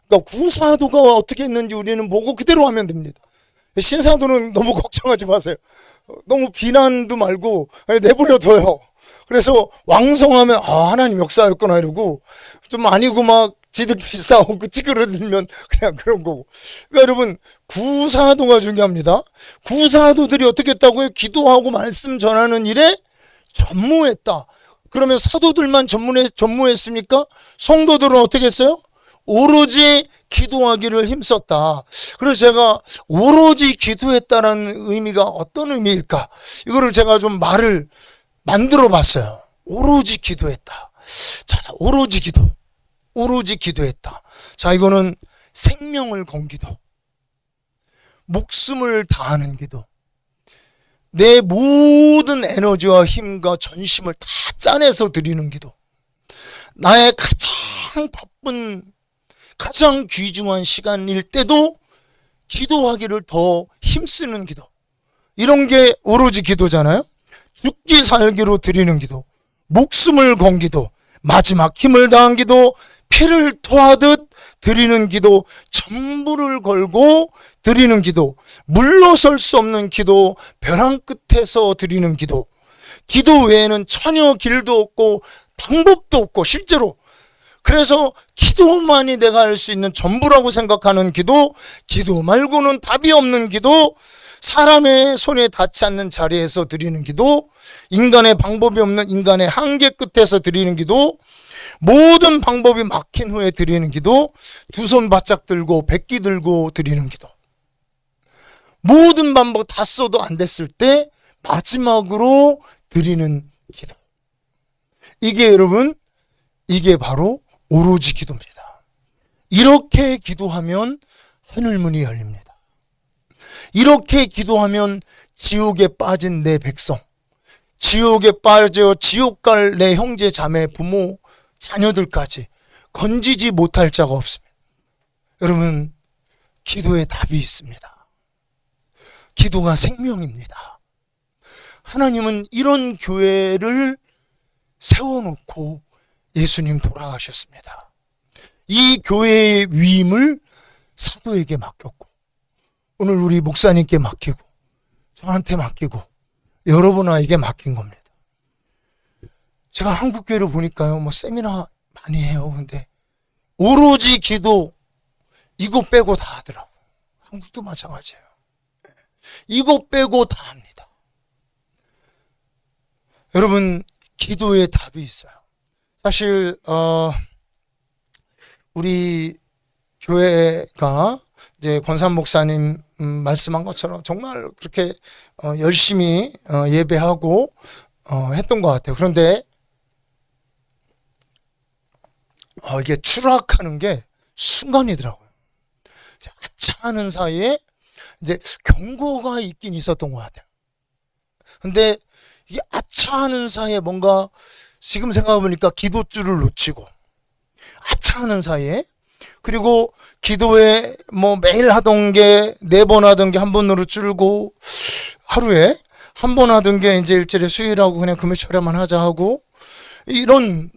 그러니까 구사도가 어떻게 했는지 우리는 보고 그대로 하면 됩니다. 신사도는 너무 걱정하지 마세요. 너무 비난도 말고 내버려둬요. 그래서 왕성하면 하나님 역사였구나 이러고, 좀 아니고 막 지들끼리 싸우고 찌그러들면 그냥 그런 거고. 그러니까 여러분 구사도가 중요합니다. 구사도들이 어떻게 했다고요? 기도하고 말씀 전하는 일에 전무했다. 그러면 사도들만 전무했습니까? 성도들은 어떻게 했어요? 오로지 기도하기를 힘썼다. 그래서 제가 오로지 기도했다라는 의미가 어떤 의미일까? 이거를 제가 좀 말을 만들어 봤어요. 오로지 기도했다. 자, 오로지 기도했다. 자, 이거는 생명을 건 기도, 목숨을 다하는 기도, 내 모든 에너지와 힘과 전심을 다 짜내서 드리는 기도, 나의 가장 바쁜 가장 귀중한 시간일 때도 기도하기를 더 힘쓰는 기도, 이런 게 오로지 기도잖아요. 죽기 살기로 드리는 기도, 목숨을 건 기도, 마지막 힘을 다한 기도, 피를 토하듯 드리는 기도, 전부를 걸고 드리는 기도, 물러설 수 없는 기도, 벼랑 끝에서 드리는 기도, 기도 외에는 전혀 길도 없고 방법도 없고 실제로. 그래서 기도만이 내가 할 수 있는 전부라고 생각하는 기도, 기도 말고는 답이 없는 기도, 사람의 손에 닿지 않는 자리에서 드리는 기도, 인간의 방법이 없는 인간의 한계 끝에서 드리는 기도, 모든 방법이 막힌 후에 드리는 기도, 두 손 바짝 들고 백기 들고 드리는 기도, 모든 방법 다 써도 안 됐을 때 마지막으로 드리는 기도. 이게 여러분, 이게 바로 오로지 기도입니다. 이렇게 기도하면 하늘문이 열립니다. 이렇게 기도하면 지옥에 빠진 내 백성, 지옥에 빠져 지옥 갈 내 형제 자매 부모 자녀들까지 건지지 못할 자가 없습니다. 여러분, 기도에 답이 있습니다. 기도가 생명입니다. 하나님은 이런 교회를 세워놓고 예수님 돌아가셨습니다. 이 교회의 위임을 사도에게 맡겼고, 오늘 우리 목사님께 맡기고, 저한테 맡기고, 여러분에게 맡긴 겁니다. 제가 한국교회를 보니까요, 세미나 많이 해요. 근데 오로지 기도 이거 빼고 다 하더라고요. 한국도 마찬가지예요. 이거 빼고 다 합니다. 여러분, 기도에 답이 있어요. 사실 우리 교회가 이제 권산 목사님 말씀한 것처럼 정말 그렇게 열심히 예배하고 했던 것 같아요. 그런데 이게 추락하는 게 순간이더라고요. 아차하는 사이에 이제 경고가 있긴 있었던 것 같아요. 근데 이게 아차하는 사이에 뭔가 지금 생각해보니까 기도줄을 놓치고, 아차하는 사이에, 그리고 기도에 매일 하던 게 4번 하던 게 1번으로 줄고, 하루에 1번 하던 게 이제 일주일에 수요일하고 그냥 금요일처럼만 하자 하고, 이런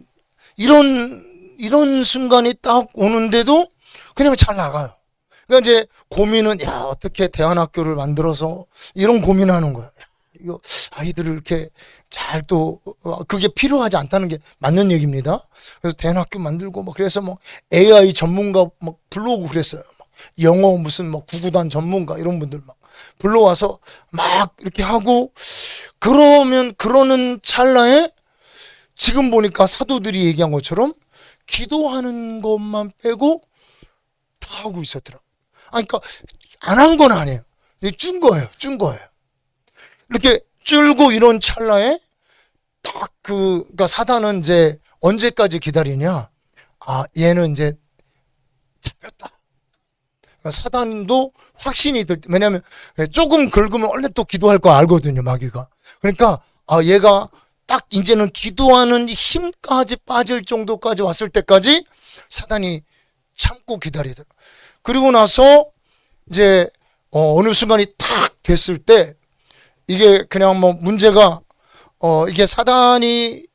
순간이 딱 오는데도 그냥 잘 나가요. 그러니까 이제 고민은, 어떻게 대안학교를 만들어서 이런 고민하는 거예요. 이거 아이들을 이렇게 잘 또 그게 필요하지 않다는 게 맞는 얘기입니다. 그래서 대안학교 만들고 그래서 AI 전문가 불러오고 그랬어요. 영어 무슨 구구단 전문가 이런 분들 불러와서 이렇게 하고, 그러는 찰나에 지금 보니까 사도들이 얘기한 것처럼 기도하는 것만 빼고 다 하고 있었더라고요. 그러니까 안 한 건 아니에요. 이렇게 준 거예요. 준 거예요. 이렇게 줄고 이런 찰나에 딱 그러니까 사단은 이제 언제까지 기다리냐? 아, 얘는 이제 잡혔다. 그러니까 사단도 확신이 들 때, 왜냐면 조금 긁으면 원래 또 기도할 거 알거든요, 마귀가. 그러니까 아, 얘가 딱 이제는 기도하는 힘까지 빠질 정도까지 왔을 때까지 사단이 참고 기다리더라. 그리고 나서 이제 어느 순간이 탁 됐을 때 이게 그냥 뭐 문제가 이게 사단이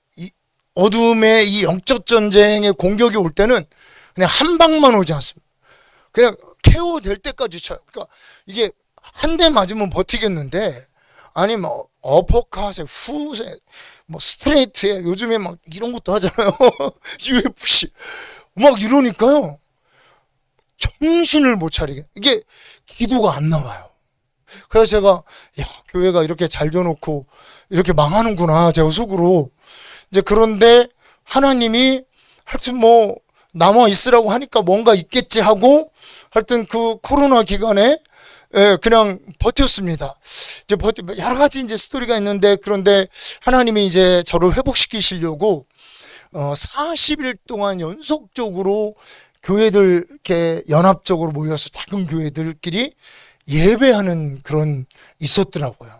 어둠의 이 영적 전쟁의 공격이 올 때는 그냥 한 방만 오지 않습니다. 그냥 KO 될 때까지 쳐요. 그러니까 이게 한 대 맞으면 버티겠는데 아니 뭐 어퍼컷에 후세 뭐 스트레이트에 요즘에 막 이런 것도 하잖아요. UFC 막 이러니까요. 정신을 못 차리게 이게 기도가 안 나와요. 그래서 제가 야, 교회가 이렇게 잘 줘놓고 이렇게 망하는구나 제가 속으로 이제 그런데 하나님이 하여튼 뭐 남아 있으라고 하니까 뭔가 있겠지 하고 하여튼 그 코로나 기간에 그냥 버텼습니다. 이제 여러 가지 이제 스토리가 있는데 그런데 하나님이 이제 저를 회복시키시려고 40일 동안 연속적으로 교회들 이렇게 연합적으로 모여서 작은 교회들끼리 예배하는 그런 있었더라고요.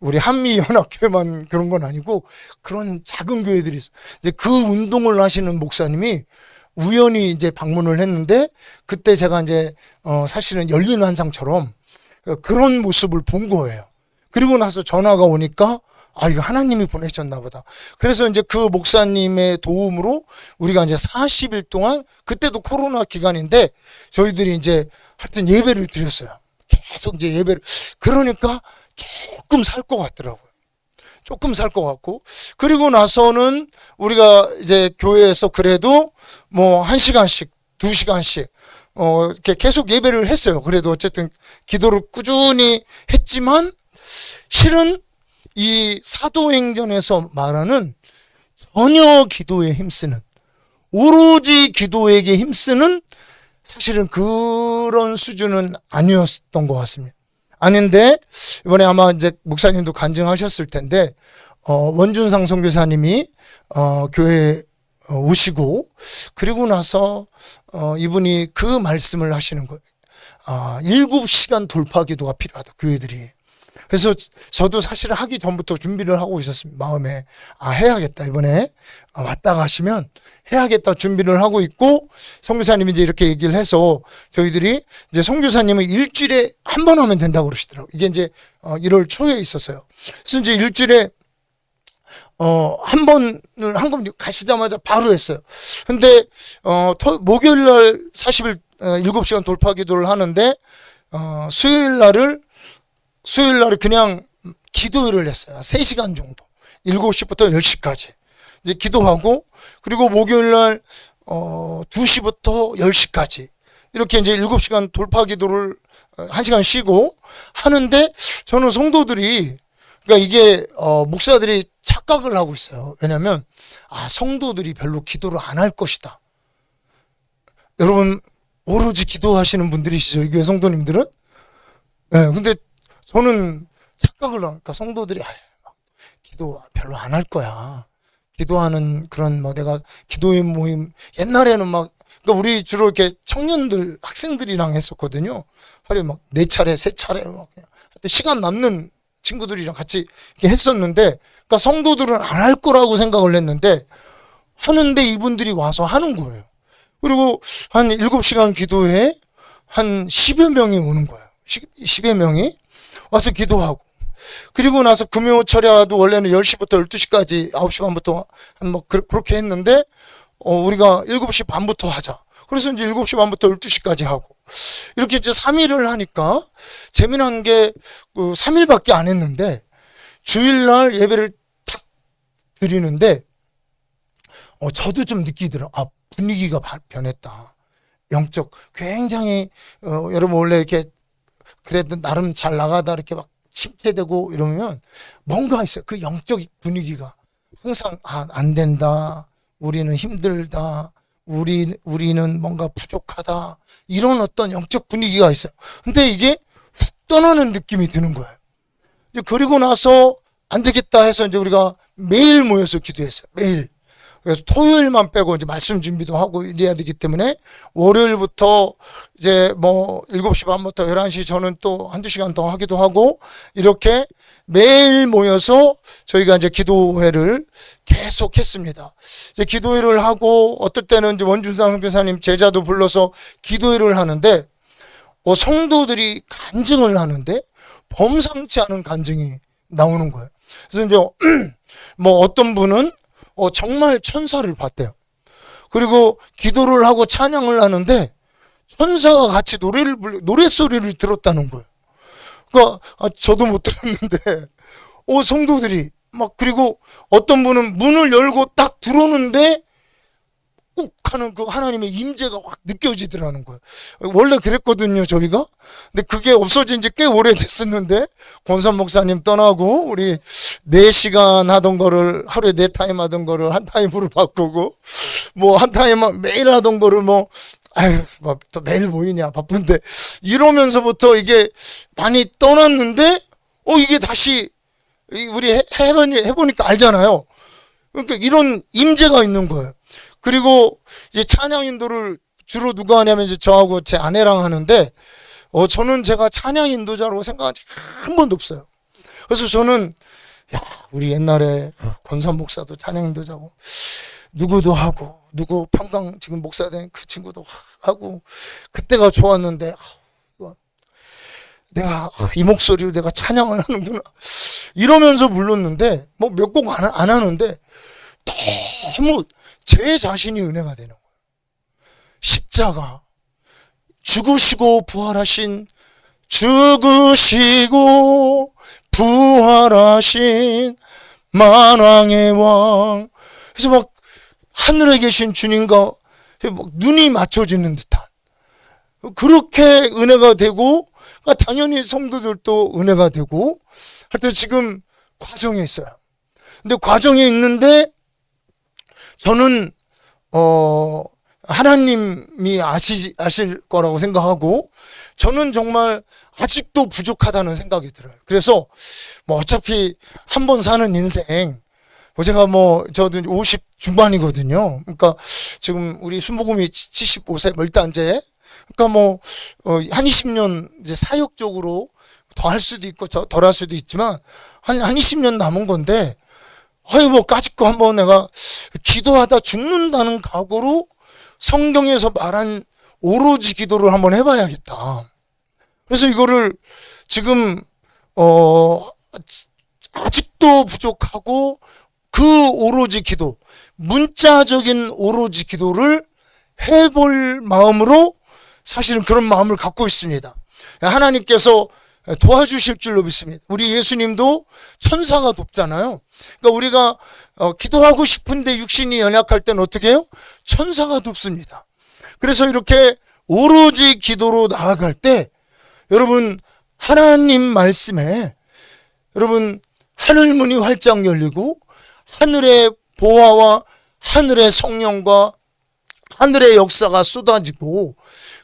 우리 한미연합교회만 그런 건 아니고 그런 작은 교회들이 있어요. 이제 그 운동을 하시는 목사님이 우연히 이제 방문을 했는데 그때 제가 이제 사실은 열린 환상처럼 그런 모습을 본 거예요. 그리고 나서 전화가 오니까 아, 이거 하나님이 보내셨나 보다. 그래서 이제 그 목사님의 도움으로 우리가 이제 40일 동안 그때도 코로나 기간인데 저희들이 이제 하여튼 예배를 드렸어요. 계속 이제 예배를. 그러니까 조금 살 것 같더라고요. 조금 살 것 같고. 그리고 나서는 우리가 이제 교회에서 그래도 뭐 1시간씩, 2시간씩, 이렇게 계속 예배를 했어요. 그래도 어쨌든 기도를 꾸준히 했지만 실은 이 사도행전에서 말하는 전혀 기도에 힘쓰는, 오로지 기도에게 힘쓰는 사실은 그런 수준은 아니었던 것 같습니다. 아닌데 이번에 아마 이제 목사님도 간증하셨을 텐데 원준상 선교사님이 교회에 오시고 그리고 나서 이분이 그 말씀을 하시는 거예요. 7시간 돌파 기도가 필요하다 교회들이. 그래서 저도 사실 하기 전부터 준비를 하고 있었습니다. 마음에 해야겠다 이번에 왔다 가시면 해야겠다 준비를 하고 있고 선교사님이 이제 이렇게 얘기를 해서 저희들이 이제 선교사님은 일주일에 한 번 하면 된다고 그러시더라고요. 이게 이제 1월 초에 있었어요. 그래서 이제 일주일에 한 번을 한번 가시자마자 바로 했어요. 근데 목요일 날 40일 7시간 돌파 기도를 하는데 수요일 날을 그냥 기도를 했어요. 3시간 정도. 7시부터 10시까지. 이제 기도하고, 그리고 목요일날, 2시부터 10시까지. 이렇게 이제 7시간 돌파 기도를 1시간 쉬고 하는데, 저는 성도들이, 그러니까 이게, 목사들이 착각을 하고 있어요. 왜냐면, 성도들이 별로 기도를 안 할 것이다. 여러분, 오로지 기도하시는 분들이시죠? 이 교회 성도님들은? 네, 근데 저는 착각을 하니까 성도들이 기도 별로 안 할 거야. 기도하는 그런 내가 기도의 모임 옛날에는 그러니까 우리 주로 이렇게 청년들 학생들이랑 했었거든요. 하루에 4차례 3차례 그냥 하여튼 시간 남는 친구들이랑 같이 이렇게 했었는데 그러니까 성도들은 안 할 거라고 생각을 했는데 하는데 이분들이 와서 하는 거예요. 그리고 한 7시간 기도에 한 10여 명이 오는 거예요. 10여 명이 와서 기도하고 그리고 나서 금요 철야도 원래는 10시부터 12시까지 9시 반부터 그렇게 했는데 우리가 7시 반부터 하자. 그래서 이제 7시 반부터 12시까지 하고 이렇게 이제 3일을 하니까 재미난 게 3일밖에 안 했는데 주일날 예배를 탁 드리는데 저도 좀 느끼더라. 분위기가 변했다. 영적 굉장히 여러분 원래 이렇게 그래도 나름 잘 나가다 이렇게 침체되고 이러면 뭔가 있어요. 그 영적 분위기가 항상 안 된다. 우리는 힘들다. 우리는 뭔가 부족하다. 이런 어떤 영적 분위기가 있어요. 근데 이게 떠나는 느낌이 드는 거예요. 이제 그리고 나서 안 되겠다 해서 이제 우리가 매일 모여서 기도했어요. 매일. 그래서 토요일만 빼고 이제 말씀 준비도 하고 이래야 되기 때문에 월요일부터 이제 뭐 7시 반부터 11시 저는 또 한두 시간 더 하기도 하고 이렇게 매일 모여서 저희가 이제 기도회를 계속 했습니다. 이제 기도회를 하고 어떨 때는 이제 원준상 선교사님 제자도 불러서 기도회를 하는데 성도들이 간증을 하는데 범상치 않은 간증이 나오는 거예요. 그래서 이제 뭐 어떤 분은 정말 천사를 봤대요. 그리고 기도를 하고 찬양을 하는데 천사가 같이 노랫소리를 들었다는 거예요. 그러니까 저도 못 들었는데 성도들이 막 그리고 어떤 분은 문을 열고 딱 들어오는데 욱 하는 그 하나님의 임재가 확 느껴지더라는 거예요. 원래 그랬거든요, 저희가. 근데 그게 없어진 지 꽤 오래됐었는데 권선 목사님 떠나고 우리 4시간 하던 거를 하루에 4타임 하던 거를 한 타임으로 바꾸고 뭐 한 타임 매일 하던 거를 뭐 또 매일 모이냐 바쁜데 이러면서부터 이게 많이 떠났는데 이게 다시 우리 해보니까 알잖아요. 그러니까 이런 임재가 있는 거예요. 그리고 이제 찬양 인도를 주로 누가 하냐면 이제 저하고 제 아내랑 하는데 저는 제가 찬양 인도자라고 생각한 적 한 번도 없어요. 그래서 저는 우리 옛날에 권산 목사도 찬양 인도자고 누구도 하고 누구 평강 지금 목사 된 그 친구도 하고 그때가 좋았는데 내가 이 목소리로 내가 찬양을 하는구나 이러면서 불렀는데 뭐 몇 곡 안 하는데 너무 제 자신이 은혜가 되는 거예요. 십자가 죽으시고 부활하신 만왕의 왕. 그래서 막 하늘에 계신 주님과 막 눈이 맞춰지는 듯한 그렇게 은혜가 되고 당연히 성도들도 은혜가 되고 하여튼 지금 과정에 있어요. 근데 과정에 있는데 저는 하나님이 아실 거라고 생각하고 저는 정말 아직도 부족하다는 생각이 들어요. 그래서 뭐 어차피 한 번 사는 인생 제가 저도 50 중반이거든요. 그러니까 지금 우리 순복음이 75세 멀단제 그러니까 한 20년 이제 사역적으로 더 할 수도 있고 덜 할 수도 있지만 한 20년 남은 건데 까짓거 한번 내가 기도하다 죽는다는 각오로 성경에서 말한 오로지 기도를 한번 해봐야겠다. 그래서 이거를 지금 아직도 부족하고 그 오로지 기도, 문자적인 오로지 기도를 해볼 마음으로 사실은 그런 마음을 갖고 있습니다. 하나님께서 도와주실 줄로 믿습니다. 우리 예수님도 천사가 돕잖아요. 그러니까 우리가 기도하고 싶은데 육신이 연약할 때는 어떻게 해요? 천사가 돕습니다. 그래서 이렇게 오로지 기도로 나아갈 때 여러분 하나님 말씀에 여러분 하늘문이 활짝 열리고 하늘의 보화와 하늘의 성령과 하늘의 역사가 쏟아지고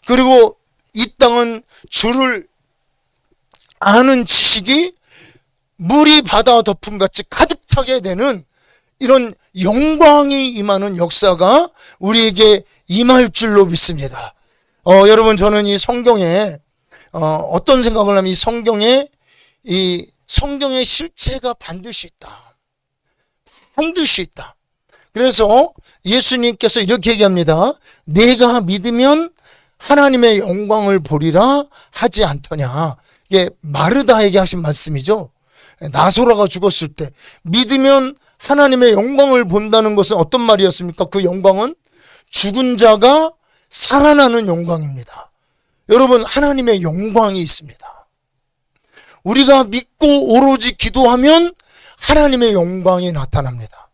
그리고 이 땅은 주를 아는 지식이 물이 바다 덮음같이 가득 차게 되는 이런 영광이 임하는 역사가 우리에게 임할 줄로 믿습니다. 여러분 저는 이 성경에 어떤 생각을 하면 이 성경의 실체가 반드시 있다. 반드시 있다. 그래서 예수님께서 이렇게 얘기합니다. 내가 믿으면 하나님의 영광을 보리라 하지 않더냐. 이게 마르다에게 하신 말씀이죠. 나소라가 죽었을 때 믿으면 하나님의 영광을 본다는 것은 어떤 말이었습니까? 그 영광은 죽은 자가 살아나는 영광입니다. 여러분 하나님의 영광이 있습니다. 우리가 믿고 오로지 기도하면 하나님의 영광이 나타납니다.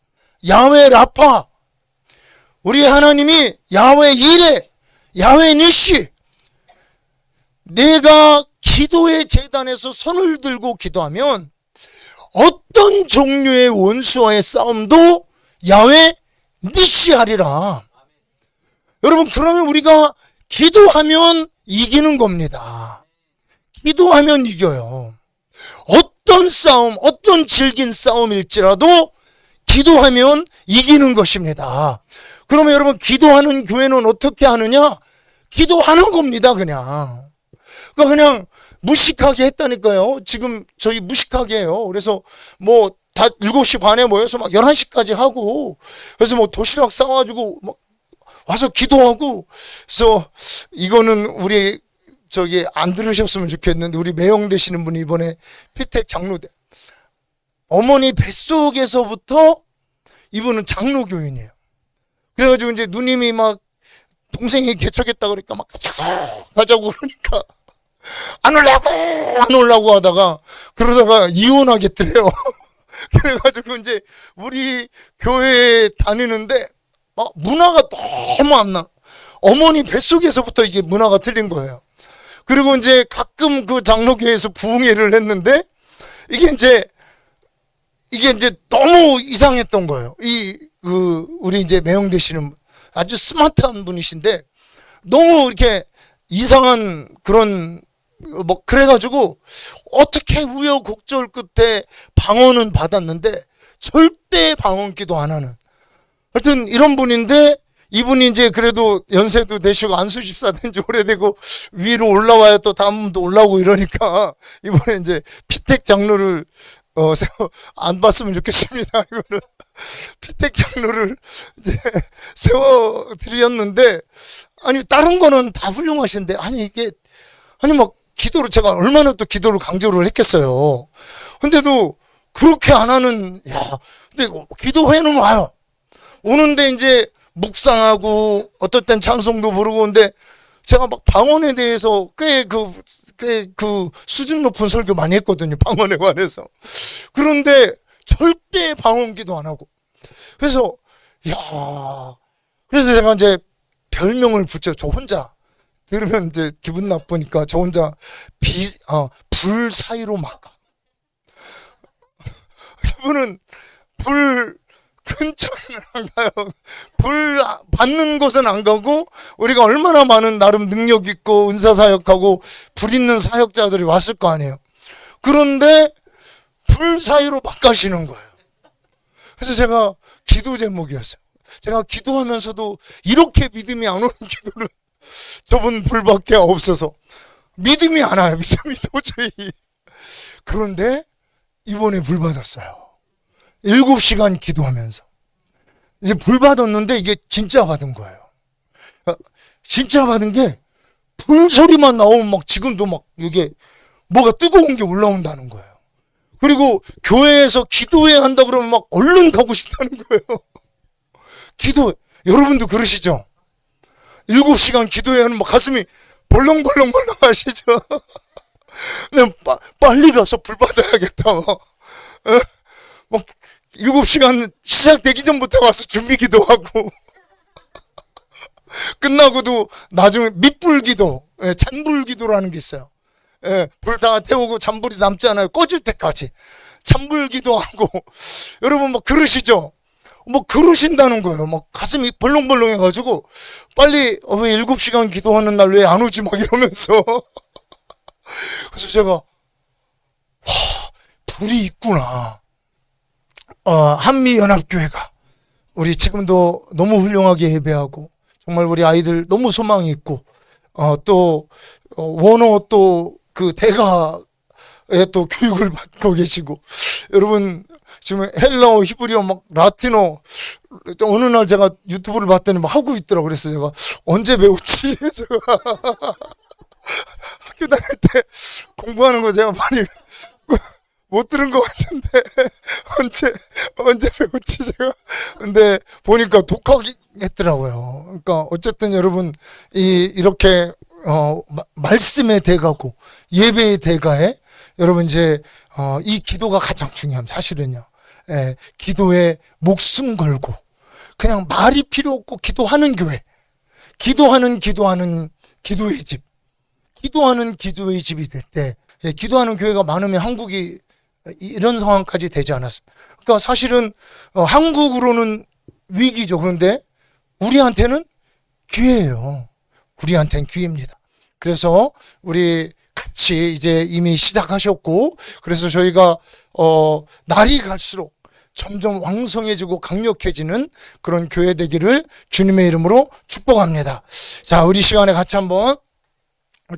야훼 라파, 우리 하나님이 야훼 이레, 야훼 니시, 내가 기도의 제단에서 손을 들고 기도하면 어떤 종류의 원수와의 싸움도 야훼 니시 하리라. 여러분 그러면 우리가 기도하면 이기는 겁니다. 기도하면 이겨요. 어떤 싸움, 어떤 질긴 싸움일지라도 기도하면 이기는 것입니다. 그러면 여러분, 기도하는 교회는 어떻게 하느냐? 기도하는 겁니다, 그냥. 그냥 무식하게 했다니까요. 지금 저희 무식하게 해요. 그래서 뭐 다 7시 반에 모여서 막 11시까지 하고, 그래서 뭐 도시락 싸가지고 막 와서 기도하고. 그래서 이거는 우리 안 들으셨으면 좋겠는데, 우리 매형 되시는 분이 이번에 피택 장로 어머니 뱃속에서부터 이분은 장로교인이에요. 그래가지고 이제 누님이 막 동생이 개척했다 그러니까 막 가자고 그러니까 안 올라고 하다가 그러다가 이혼하겠더래요. 그래가지고 이제 우리 교회에 다니는데 문화가 너무 안 나. 어머니 뱃속에서부터 이게 문화가 틀린 거예요. 그리고 이제 가끔 그 장로교회에서 부흥회를 했는데 이게 이제 너무 이상했던 거예요. 우리 이제 매형 되시는 아주 스마트한 분이신데 너무 이렇게 이상한 그런 그래가지고 어떻게 우여곡절 끝에 방언은 받았는데 절대 방언 기도 안 하는, 하여튼 이런 분인데, 이분이 이제 그래도 연세도 되시고 안수집사 된 지 오래되고 위로 올라와야 또 다음 분도 올라오고 이러니까 이번에 이제 피택 장로를 안 봤으면 좋겠습니다. 이거를 피택 장로를 이제 세워드렸는데, 아니 다른 거는 다 훌륭하신데, 막 기도를, 제가 얼마나 또 기도를 강조를 했겠어요. 근데도 그렇게 안 하는, 근데 기도회는 와요. 오는데 이제 묵상하고 어떨 땐 찬송도 부르고. 근데 제가 막 방언에 대해서 꽤 수준 높은 설교 많이 했거든요, 방언에 관해서. 그런데 절대 방언 기도 안 하고. 그래서 제가 이제 별명을 붙여. 저 혼자 들으면 이제 기분 나쁘니까 저 혼자 불 사이로 막 가. 그분은 불 근처에는 안 가요. 불 받는 곳은 안 가고, 우리가 얼마나 많은 나름 능력 있고 은사 사역하고 불 있는 사역자들이 왔을 거 아니에요. 그런데 불 사이로 막 가시는 거예요. 그래서 제가 기도 제목이었어요. 제가 기도하면서도 이렇게 믿음이 안 오는 기도는 저분 불밖에 없어서 믿음이 안 와요. 믿음이 도저히. 그런데 이번에 불 받았어요. 7시간 기도하면서 이제 불 받았는데, 이게 진짜 받은 거예요. 진짜 받은 게, 불 소리만 나오면 막 지금도 막 이게 뭐가 뜨거운 게 올라온다는 거예요. 그리고 교회에서 기도회 한다 그러면 막 얼른 가고 싶다는 거예요. 기도, 여러분도 그러시죠? 7시간 기도회 하는 막 가슴이 벌렁벌렁 하시죠? 그냥 빨리 가서 불 받아야겠다. 막 7시간 시작되기 전부터 가서 준비기도 하고 끝나고도 나중에 밑불기도, 잔불기도라는 게 있어요. 불 다 태우고 잔불이 남잖아요. 꺼질 때까지 잔불기도 하고. 여러분 막 그러시죠? 뭐 그러신다는 거예요. 막 가슴이 벌렁벌렁 해가지고 빨리 왜 7시간 기도하는 날 왜 안 오지 막 이러면서. 그래서 제가 불이 있구나. 한미연합교회가 우리 지금도 너무 훌륭하게 예배하고, 정말 우리 아이들 너무 소망이 있고, 또 원어 또 그 대가에 또 교육을 받고 계시고, 여러분 지금 헬라어, 히브리어, 막 라틴어, 어느 날 제가 유튜브를 봤더니 막 하고 있더라고. 그래서 제가 언제 배웠지? 제가 학교 다닐 때 공부하는 거 제가 많이 못 들은 것 같은데 언제 배웠지 제가. 근데 보니까 독하게 했더라고요. 그러니까 어쨌든 여러분, 이렇게 말씀의 대가고 예배의 대가에 여러분 이제 이 기도가 가장 중요합니다. 사실은요. 기도에 목숨 걸고 그냥 말이 필요 없고 기도하는 교회, 기도하는 기도의 집, 기도하는 기도의 집이 될 때, 기도하는 교회가 많으면 한국이 이런 상황까지 되지 않았습니다. 그러니까 사실은 한국으로는 위기죠. 그런데 우리한테는 기회예요. 우리한테는 기회입니다. 그래서 우리 같이 이제 이미 시작하셨고, 그래서 저희가 날이 갈수록 점점 왕성해지고 강력해지는 그런 교회 되기를 주님의 이름으로 축복합니다. 자, 우리 시간에 같이 한번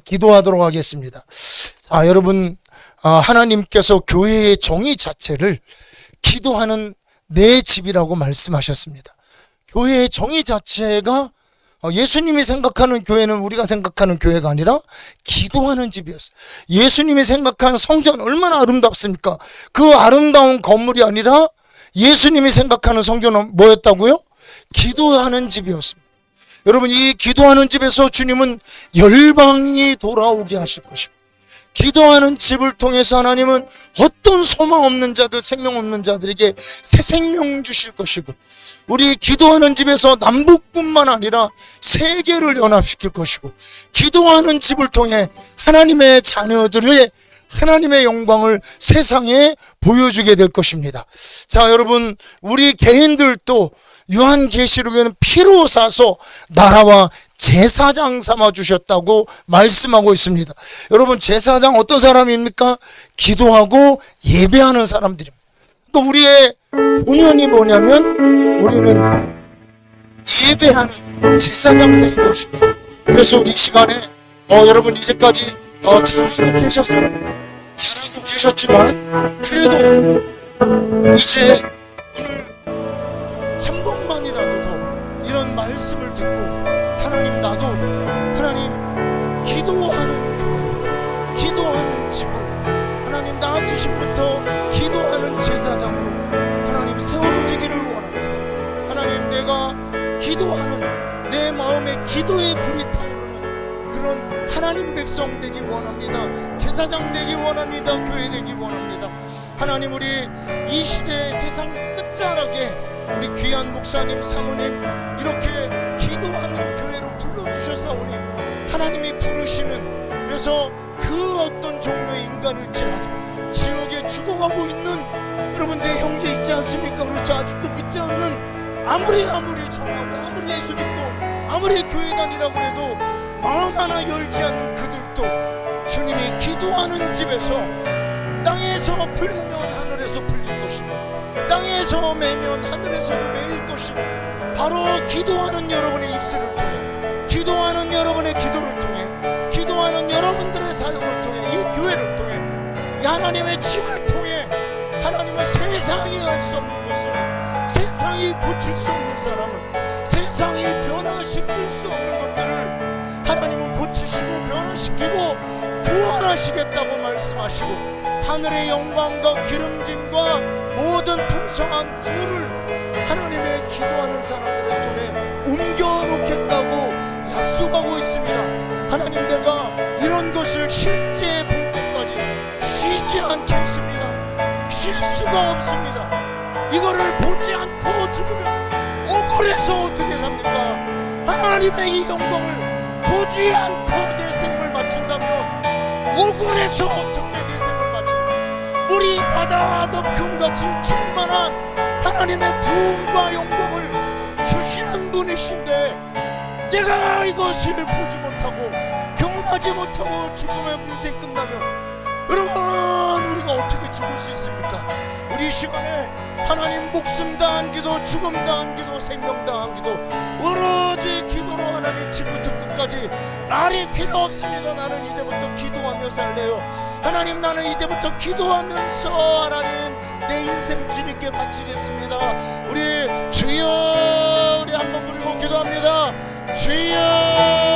기도하도록 하겠습니다. 자, 여러분, 하나님께서 교회의 정의 자체를 기도하는 내 집이라고 말씀하셨습니다. 교회의 정의 자체가 예수님이 생각하는 교회는 우리가 생각하는 교회가 아니라 기도하는 집이었어요. 예수님이 생각하는 성전 얼마나 아름답습니까? 그 아름다운 건물이 아니라 예수님이 생각하는 성전은 뭐였다고요? 기도하는 집이었습니다. 여러분, 이 기도하는 집에서 주님은 열방이 돌아오게 하실 것이고, 기도하는 집을 통해서 하나님은 어떤 소망 없는 자들, 생명 없는 자들에게 새 생명 주실 것이고, 우리 기도하는 집에서 남북뿐만 아니라 세계를 연합시킬 것이고, 기도하는 집을 통해 하나님의 자녀들의 하나님의 영광을 세상에 보여주게 될 것입니다. 자, 여러분, 우리 개인들도 요한계시록에는 피로 사서 나라와 제사장 삼아 주셨다고 말씀하고 있습니다. 여러분, 제사장 어떤 사람입니까? 기도하고 예배하는 사람들입니다. 그러니까 우리의 본연이 뭐냐면 우리는 예배하는 제사장들인 것입니다. 그래서 우리 시간에 여러분 이제까지 잘하고 계셨어요. 잘하고 계셨지만 그래도 이제 오늘 한 번만이라도 더 이런 말씀을 듣고 하나님, 나도 하나님 기도하는 교회로, 기도하는 집으로, 하나님 나 지금부터 기도하는 제사장으로 하나님 세워지기를 원합니다. 하나님, 내가 기도하는 내 마음에 기도의 불이 타오르는 그런 하나님 백성 되기 원합니다. 제사장 되기 원합니다. 교회 되기 원합니다. 하나님, 우리 이 시대의 세상 끝자락에 우리 귀한 목사님, 사모님 이렇게 기도하는 교회로 불러주셨사오니 하나님이 부르시는, 그래서 그 어떤 종류의 인간일지라도 지역에 죽어가고 있는 여러분 내 형제 있지 않습니까? 그렇죠. 아직도 믿지 않는, 아무리 정하고 아무리 예수 믿고 아무리 교회 다니라고 해도 마음 하나 열지 않는 그들도 주님이 기도하는 집에서 땅에서 풀리면 하늘에서 풀릴 것이고, 땅에서 매면 하늘에서도 매일 것이고, 바로 기도하는 여러분의 입술을 통해, 기도하는 여러분의 기도를 통해, 기도하는 여러분들의 사역을 통해, 이 교회를 통해, 이 하나님의 집을 통해 하나님은 세상이 할 수 없는 것을, 세상이 고칠 수 없는 사람을, 세상이 변화시킬 수 없는 것들을 하나님은 고치시고 변화시키고 구원하시겠다고 말씀하시고, 하늘의 영광과 기름짐과 모든 풍성한 부를 하나님의 기도하는 사람들의 손에 옮겨놓겠다고 약속하고 있습니다. 하나님, 내가 이런 것을 실제 볼 때까지 쉬지 않겠습니다. 쉴 수가 없습니다. 이거를 보지 않고 죽으면 억울해서 어떻게 삽니까? 하나님의 이 영광을 보지 않고 내 생을 맞춘다면 억울해서 어떻게 내 생을 맞춥니까? 우리 바다 덮음같이 충만한 하나님의 부흥과 영광을 주시는 분이신데, 내가 이것을 보지 못하고 경험하지 못하고 죽음의 인생 끝나면 여러분, 우리가 어떻게 죽을 수 있습니까? 우리 시간에 하나님 목숨 다한 기도, 죽음 다한 기도, 생명 다한 기도, 오로지 기도로 하나님 지금부터 끝까지 말이 필요 없습니다. 나는 이제부터 기도하며 살래요. 하나님, 나는 이제부터 기도하면서 하나님 내 인생 주님께 바치겠습니다. 우리 주여, 우리 한번 부르고 기도합니다. 주여.